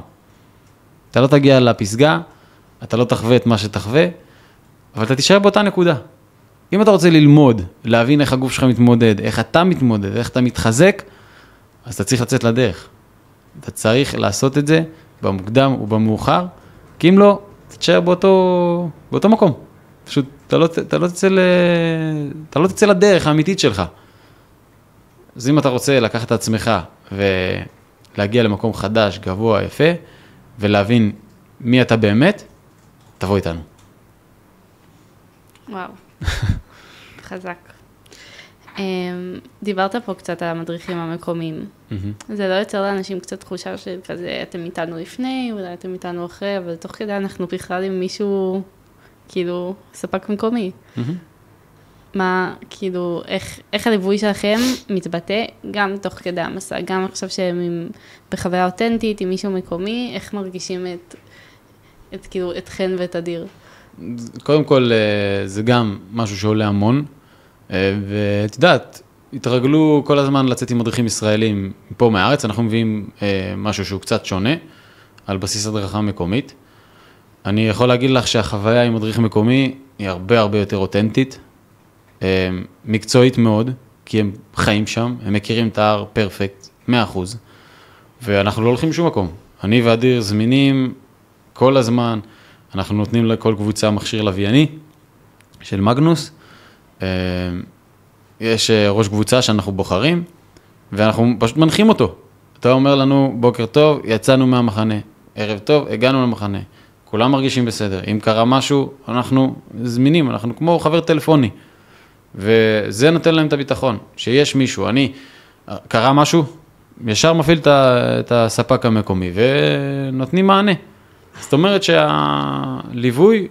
Speaker 2: אתה לא תגיע לפסגה, אתה לא תחווה את מה שתחווה, אבל אתה תישאר באותה נקודה. אם אתה רוצה ללמוד, להבין איך הגוף שלך מתמודד, איך אתה מתמודד, איך אתה מתחזק, אז אתה צריך לצאת לדרך. אתה צריך לעשות את זה במוקדם ובמאוחר, כי אם לא, אתה תישאר באותו מקום. פשוט אתה לא תצא לדרך האמיתית שלך. אז אם אתה רוצה לקחת את עצמך ולהגיע למקום חדש, גבוה, יפה, ולהבין מי אתה באמת, תבוא איתנו.
Speaker 1: וואו, חזק. דיברת פה קצת על המדריכים המקומיים. זה לא יוצר לאנשים קצת תחושה של כזה, אתם איתנו לפני, אולי אתם איתנו אחרי, אבל תוך כדי אנחנו בכלל עם מישהו, כאילו, ספק מקומי. מה, כאילו, איך הליווי שלכם מתבטא גם תוך כדי המסע, גם עכשיו שהם בחוויה אותנטית עם מישהו מקומי, איך מרגישים כאילו, אתכן ואת אדיר?
Speaker 2: קודם כל, זה גם משהו שעולה המון, ואת יודעת, התרגלו כל הזמן לצאת עם מדריכים ישראלים פה מהארץ, אנחנו מביאים משהו שהוא קצת שונה, על בסיס הדרכה מקומית. אני יכול להגיד לך שהחוויה עם מדריך מקומי היא הרבה הרבה יותר אותנטית, מקצועית מאוד, כי הם חיים שם, הם מכירים את ההר פרפקט, 100%, ואנחנו לא הולכים שום מקום. אני ואדיר זמינים כל הזמן, אנחנו נותנים לכל קבוצה מכשיר לווייני של מגנוס, יש ראש קבוצה שאנחנו בוחרים, ואנחנו פשוט מנחים אותו. אתה אומר לנו, בוקר טוב, יצאנו מהמחנה, ערב טוב, הגענו למחנה, כולם מרגישים בסדר. אם קרה משהו, אנחנו זמינים, אנחנו כמו חבר טלפוני, וזה נותן להם את הביטחון, שיש מישהו, קרה משהו, ישר מפעיל את הספק המקומי, ונותנים מענה. זאת אומרת שהליווי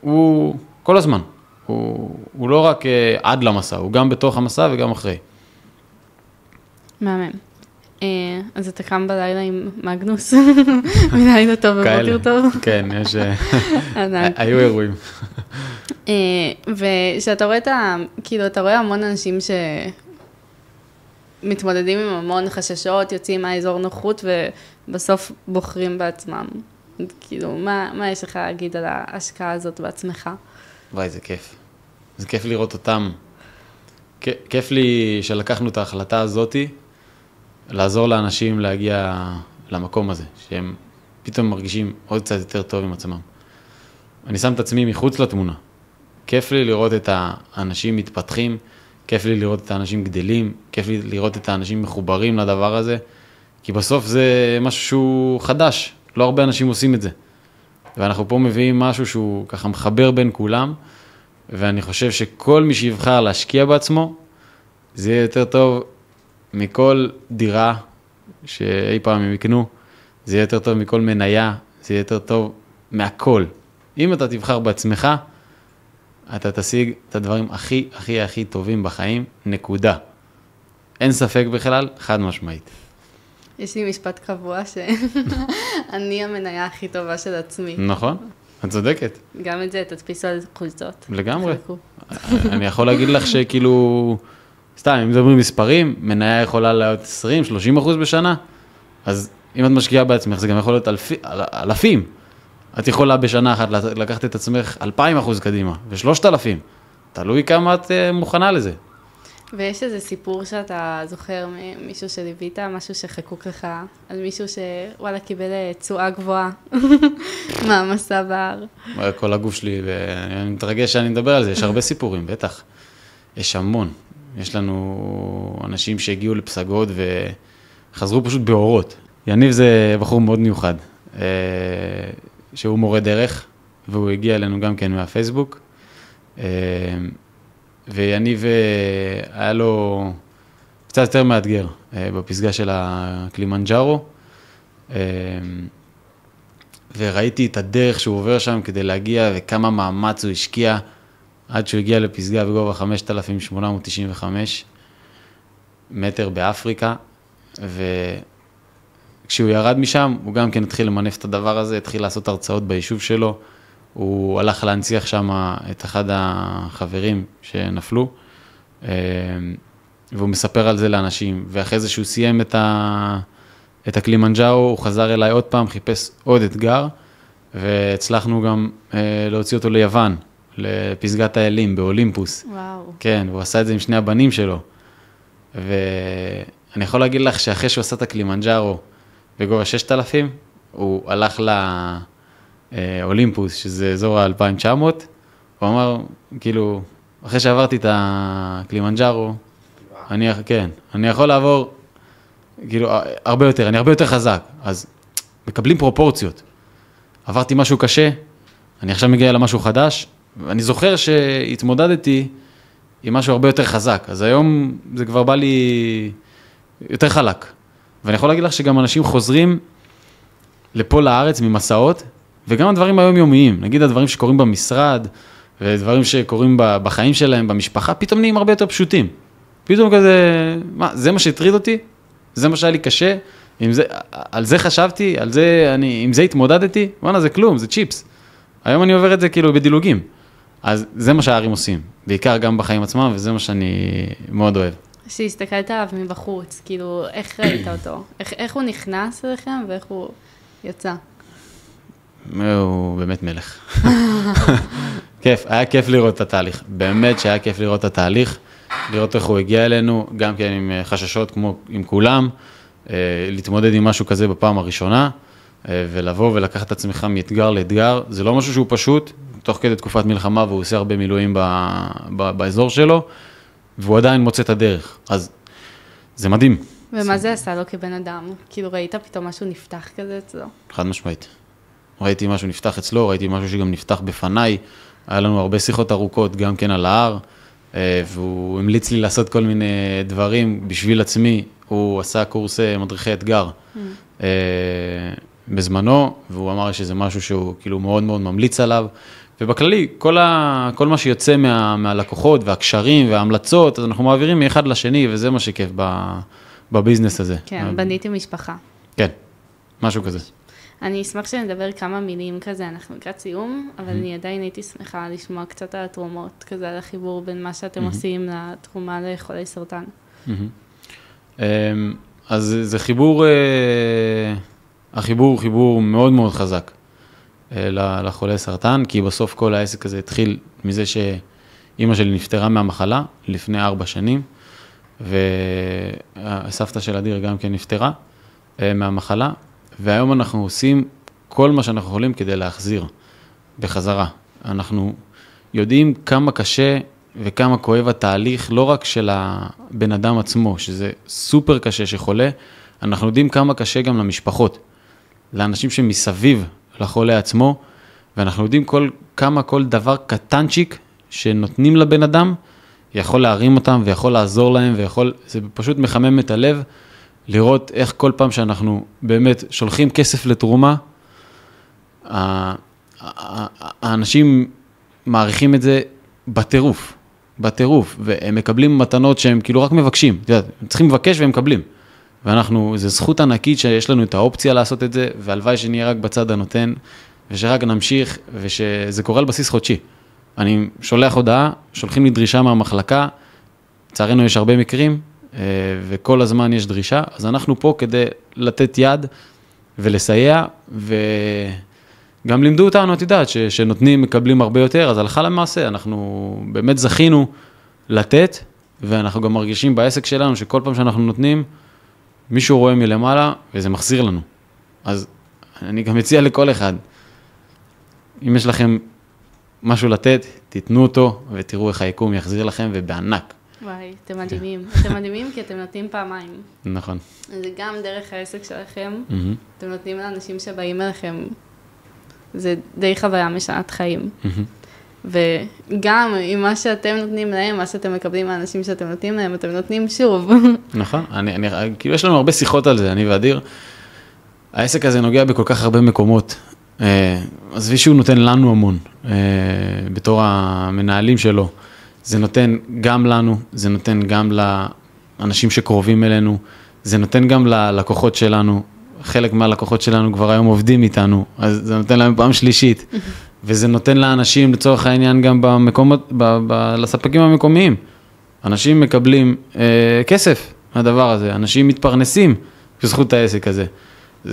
Speaker 2: הוא כל הזמן, הוא לא רק עד למסע, הוא גם בתוך המסע וגם אחרי.
Speaker 1: מהמם. אז אתה קם בלילה עם מגנוס, מלילה טוב ובוקר טוב.
Speaker 2: כן, היו אירועים.
Speaker 1: ושאתה רואה כאילו, אתה רואה המון אנשים שמתמודדים עם המון חששות, יוצאים מהאזור נוחות, ובסוף בוחרים בעצמם. כאילו, מה יש לך להגיד על ההשקעה הזאת בעצמך?
Speaker 2: וואי, זה כיף. זה כיף לראות אותם. כיף לי שלקחנו את ההחלטה הזאת, לעזור לאנשים להגיע למקום הזה, שהם פתאום מרגישים עוד קצת יותר טוב עם עצמם. אני שם את עצמי מחוץ לתמונה. כיף לי לראות את האנשים מתפתחים, כיף לי לראות את האנשים גדלים, כיף לי לראות את האנשים מחוברים לדבר הזה, כי בסוף זה משהו שהוא חדש, לא הרבה אנשים עושים את זה. ואנחנו פה מביאים משהו שהוא ככה מחבר בין כולם, ואני חושב שכל מי שיבחר להשקיע בעצמו, זה יהיה יותר טוב מכל דירה שאי פעם הם יקנו, זה יהיה יותר טוב מכל מניה, זה יהיה יותר טוב מהכל. אם אתה תבחר בעצמך, אתה תשיג את הדברים הכי, הכי, הכי טובים בחיים, נקודה. אין ספק בכלל, חד משמעית.
Speaker 1: יש לי משפט קבוע שאני המניה הכי טובה של עצמי.
Speaker 2: נכון, את צודקת.
Speaker 1: גם את זה, תדפיסו על חולצות.
Speaker 2: לגמרי. אני יכול להגיד לך שכאילו, סתם, אם מדברים מספרים, מניה יכולה להיות 20-30% בשנה, אז אם את משקיעה בעצמך, זה גם יכול להיות אלפים. את יכולה בשנה אחת לקחת את עצמך 2,000% קדימה, ו3,000. תלוי כמה את מוכנה לזה.
Speaker 1: ויש איזה סיפור שאתה זוכר ממישהו שליווית, משהו שחקוק לך, על מישהו שוואלה קיבל תשואה גבוהה מהמסע בהר.
Speaker 2: כל הגוף שלי, ואני מתרגש שאני מדבר על זה, יש הרבה סיפורים, בטח. יש המון. יש לנו אנשים שהגיעו לפסגות וחזרו פשוט באורות. יניב זה בחור מאוד מיוחד, שהוא מורה דרך, והוא הגיע אלינו גם כן מהפייסבוק. ויניב היה לו קצת יותר מאתגר בפסגה של הקלימנג'ארו, וראיתי את הדרך שהוא עובר שם כדי להגיע וכמה מאמץ הוא השקיע עד שהוא הגיע לפסגה בגובה 5,895 מטר באפריקה, וכשהוא ירד משם הוא גם כן התחיל למנף את הדבר הזה, התחיל לעשות הרצאות ביישוב שלו, הוא הלך להנציח שם את אחד החברים שנפלו, והוא מספר על זה לאנשים, ואחרי זה שהוא סיים את הקלימנג'ארו, הוא חזר אליי עוד פעם, חיפש עוד אתגר, והצלחנו גם להוציא אותו ליוון, לפסגת האלים, באולימפוס.
Speaker 1: וואו.
Speaker 2: כן, והוא עשה את זה עם שני הבנים שלו. ואני יכול להגיד לך שאחרי שהוא עשה את הקלימנג'ארו בגובה 6,000, הוא הלך לאולימפוס, שזה אזור ה-2,900, הוא אמר, כאילו, אחרי שעברתי את הקלימנג'ארו, אני יכול לעבור, כאילו, הרבה יותר, אני הרבה יותר חזק, אז מקבלים פרופורציות. עברתי משהו קשה, אני עכשיו מגיע למשהו חדש, ואני זוכר שהתמודדתי עם משהו הרבה יותר חזק, אז היום זה כבר בא לי יותר חלק. ואני יכול להגיד לך שגם אנשים חוזרים לפה לארץ ממסעות, וגם הדברים היומיומיים, נגיד הדברים שקורים במשרד, ודברים שקורים בחיים שלהם, במשפחה, פתאום נהיים הרבה יותר פשוטים. פתאום כזה, זה מה שהטריד אותי? זה מה שהיה לי קשה? על זה חשבתי, עם זה התמודדתי? וואלה, זה כלום, זה צ'יפס. היום אני עובר את זה כאילו בדילוגים. אז זה מה שהערים עושים, בעיקר גם בחיים עצמם, וזה מה שאני מאוד אוהב.
Speaker 1: שהסתכלת עליו מבחוץ, כאילו, איך ראית אותו? איך הוא נכנס אליכם ואיך הוא יצא?
Speaker 2: הוא באמת מלך. כיף, היה כיף לראות את התהליך. באמת שהיה כיף לראות את התהליך, לראות איך הוא הגיע אלינו, גם כן עם חששות כמו עם כולם, להתמודד עם משהו כזה בפעם הראשונה, ולבוא ולקחת את עצמך מאתגר לאתגר. זה לא משהו שהוא פשוט, תוך כדי תקופת מלחמה, והוא עושה הרבה מילואים באזור שלו, והוא עדיין מוצא את הדרך. אז זה מדהים.
Speaker 1: ומה זה עשה לו כבן אדם? כאילו ראית פתאום משהו נפתח כזה אצלו?
Speaker 2: חד משמעית. ראיתי משהו נפתח אצלו, ראיתי משהו שגם נפתח בפניי, היה לנו הרבה שיחות ארוכות גם כן על ההר, והוא המליץ לי לעשות כל מיני דברים בשביל עצמי, הוא עשה קורס מדריכי אתגר בזמנו, והוא אמר שזה משהו שהוא כאילו מאוד מאוד ממליץ עליו, ובכללי, כל מה שיוצא מהלקוחות והקשרים וההמלצות, אז אנחנו מעבירים מאחד לשני, וזה מה שכיף בביזנס הזה.
Speaker 1: כן, בניתי משפחה.
Speaker 2: כן, משהו כזה.
Speaker 1: אני אשמח שנדבר כמה מילים כזה, אנחנו לקראת סיום, אבל אני עדיין הייתי שמחה לשמוע קצת על התרומות, כזה על החיבור בין מה שאתם עושים לתרומה לחולי סרטן.
Speaker 2: אז זה חיבור, החיבור הוא חיבור מאוד מאוד חזק לחולי סרטן, כי בסוף כל העסק הזה התחיל מזה שאמא שלי נפטרה מהמחלה לפני 4 שנים, והסבתא של אדיר גם כן נפטרה מהמחלה, והיום אנחנו עושים כל מה שאנחנו יכולים כדי להחזיר בחזרה. אנחנו יודעים כמה קשה וכמה כואב התהליך, לא רק של הבן אדם עצמו, שזה סופר קשה שחולה, אנחנו יודעים כמה קשה גם למשפחות, לאנשים שמסביב לחולה עצמו, ואנחנו יודעים כמה כל דבר קטנצ'יק שנותנים לבן אדם, יכול להרים אותם ויכול לעזור להם, זה פשוט מחמם את הלב, לראות איך כל פעם שאנחנו באמת שולחים כסף לתרומה, האנשים מעריכים את זה בטירוף, והם מקבלים מתנות שהם כאילו רק מבקשים, הם צריכים לבקש והם מקבלים, ואנחנו, זו זכות ענקית שיש לנו את האופציה לעשות את זה, והלוואי שנהיה רק בצד הנותן, ושרק נמשיך, ושזה קורה על בסיס חודשי. אני שולח הודעה, שולחים לי דרישה מהמחלקה, לצערנו יש הרבה מקרים, וכל הזמן יש דרישה, אז אנחנו פה כדי לתת יד ולסייע, וגם לימדו אותנו, את יודעת, שנותנים, מקבלים הרבה יותר, אז הלכה למעשה, אנחנו באמת זכינו לתת, ואנחנו גם מרגישים בעסק שלנו, שכל פעם שאנחנו נותנים, מישהו רואה מלמעלה, וזה מחזיר לנו. אז אני גם מציע לכל אחד, אם יש לכם משהו לתת, תיתנו אותו, ותראו איך היקום יחזיר לכם, ובענק.
Speaker 1: וואי, אתם מדהימים. אתם מדהימים כי אתם נותנים פעמיים.
Speaker 2: נכון.
Speaker 1: זה גם דרך העסק שלכם, אתם נותנים לאנשים שבאים אליכם, זה די חוויה משנת חיים. וגם עם מה שאתם נותנים להם, מה שאתם מקבלים מהאנשים שאתם נותנים להם, אתם נותנים שוב.
Speaker 2: נכון, כאילו יש לנו הרבה שיחות על זה, אני ואדיר. העסק הזה נוגע בכל כך הרבה מקומות. אז שהוא נותן לנו המון, בתור המנהלים שלו. זה נותן גם לנו, זה נותן גם לאנשים שקרובים אלינו, זה נותן גם ללקוחות שלנו, חלק מהלקוחות שלנו כבר היום עובדים איתנו, אז זה נותן להם פעם שלישית, וזה נותן לאנשים לצורך העניין גם במקומות, לספקים המקומיים. אנשים מקבלים כסף מהדבר הזה, אנשים מתפרנסים בזכות העסק הזה.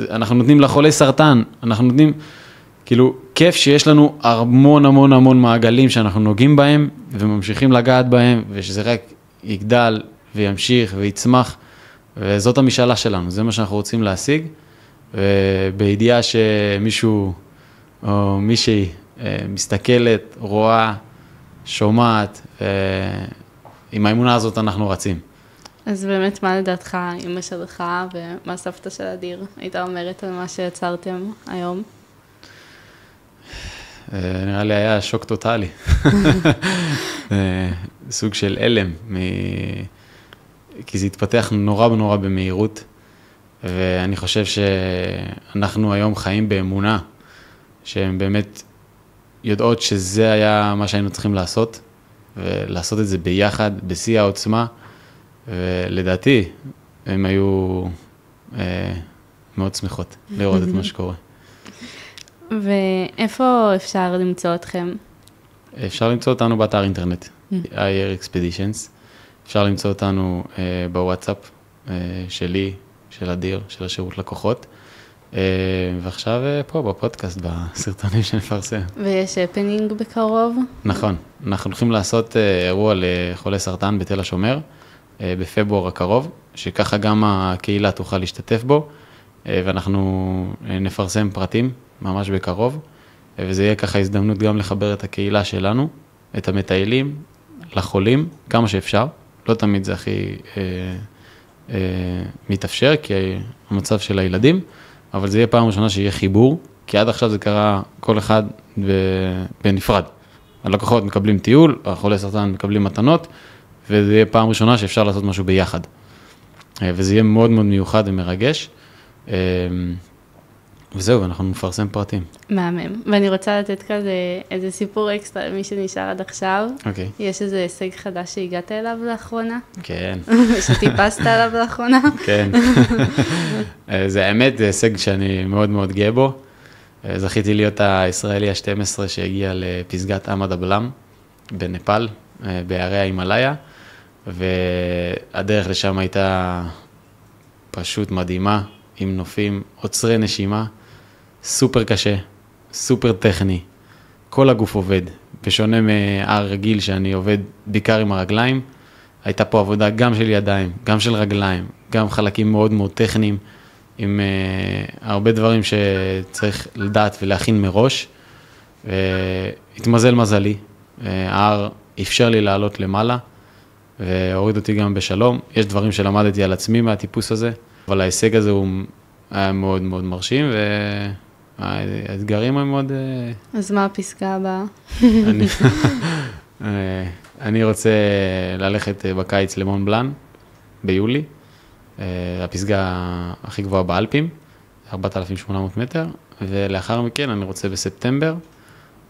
Speaker 2: אנחנו נותנים לחולי סרטן, אנחנו נותנים, כאילו, כיף שיש לנו המון המון המון מעגלים שאנחנו נוגעים בהם, וממשיכים לגעת בהם, ושזה רק יגדל וימשיך ויצמח, וזאת המשאלה שלנו, זה מה שאנחנו רוצים להשיג, ובידיעה שמישהו או מישהי מסתכלת, רואה, שומעת, עם האמונה הזאת אנחנו רצים.
Speaker 1: אז באמת מה לדעתך, אמא שלך ומה סבתא של אדיר, הייתה אומרת על מה שיצרתם היום?
Speaker 2: נראה לי היה שוק טוטלי. סוג של אלם, כי זה התפתח נורא במהירות, ואני חושב שאנחנו היום חיים באמונה, שהם באמת יודעות שזה היה מה שהיינו צריכים לעשות, ולעשות את זה ביחד, בשיא העוצמה, ולדעתי הם היו מאוד שמחות לראות את מה שקורה.
Speaker 1: ואיפה אפשר למצוא אתכם?
Speaker 2: אפשר למצוא אותנו באתר אינטרנט, IR Expeditions. אפשר למצוא אותנו בוואטסאפ שלי, של אדיר, של השירות לקוחות. ועכשיו פה בפודקאסט, בסרטונים שנפרסם.
Speaker 1: ויש הפנינג בקרוב?
Speaker 2: נכון, אנחנו הולכים לעשות אירוע לחולי סרטן בתל השומר, בפברואר הקרוב, שככה גם הקהילה תוכל להשתתף בו, ואנחנו נפרסם פרטים ממש בקרוב, וזה יהיה ככה הזדמנות גם לחבר את הקהילה שלנו, את המטיילים, לחולים, כמה שאפשר. לא תמיד זה הכי מתאפשר, כי המצב של הילדים, אבל זה יהיה פעם ראשונה שיהיה חיבור, כי עד עכשיו זה קרה כל אחד בנפרד. הלקוחות מקבלים טיול, החולי סרטן מקבלים מתנות, וזה יהיה פעם ראשונה שאפשר לעשות משהו ביחד. וזה יהיה מאוד מאוד מיוחד ומרגש. וזהו, אנחנו נפרסם פרטים.
Speaker 1: מהמם. ואני רוצה לתת כזה איזה סיפור אקסטרה למי שנשאר עד עכשיו.
Speaker 2: אוקיי.
Speaker 1: יש איזה הישג חדש שהגעת אליו לאחרונה?
Speaker 2: כן.
Speaker 1: שטיפסת עליו לאחרונה?
Speaker 2: כן. זה האמת, זה הישג שאני מאוד מאוד גאה בו. זכיתי להיות הישראלי ה-12 שהגיע לפסגת עמד הבלם בנפאל, בערי ההימאליה, והדרך לשם הייתה פשוט מדהימה, עם נופים, עוצרי נשימה, סופר קשה, סופר טכני, כל הגוף עובד, בשונה מהר רגיל שאני עובד בעיקר עם הרגליים, הייתה פה עבודה גם של ידיים, גם של רגליים, גם חלקים מאוד מאוד טכניים, עם הרבה דברים שצריך לדעת ולהכין מראש, והתמזל מזלי, ההר אפשר לי לעלות למעלה, והוריד אותי גם בשלום, יש דברים שלמדתי על עצמי מהטיפוס הזה, אבל ההישג הזה הוא היה מאוד מאוד מרשים, והאתגרים הם מאוד...
Speaker 1: אז מה הפסקה הבאה?
Speaker 2: אני רוצה ללכת בקיץ למון בלן, ביולי, הפסגה הכי גבוהה באלפים, 4,800 מטר, ולאחר מכן אני רוצה בספטמבר,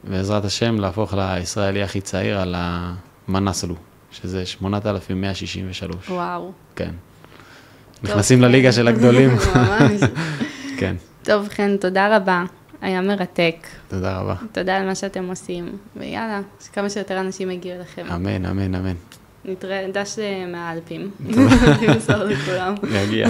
Speaker 2: בעזרת השם להפוך לישראלי הכי צעיר על המנסלו, שזה 8,163.
Speaker 1: וואו.
Speaker 2: כן. נכנסים לליגה של הגדולים.
Speaker 1: ממש.
Speaker 2: כן.
Speaker 1: טוב, חן, תודה רבה. היה מרתק.
Speaker 2: תודה רבה.
Speaker 1: תודה על מה שאתם עושים. ויאללה, שכמה שיותר אנשים יגיעו לכם.
Speaker 2: אמן, אמן, אמן.
Speaker 1: נתראה דש מהאלפים. תודה. נמסור לכולם.
Speaker 2: נגיע.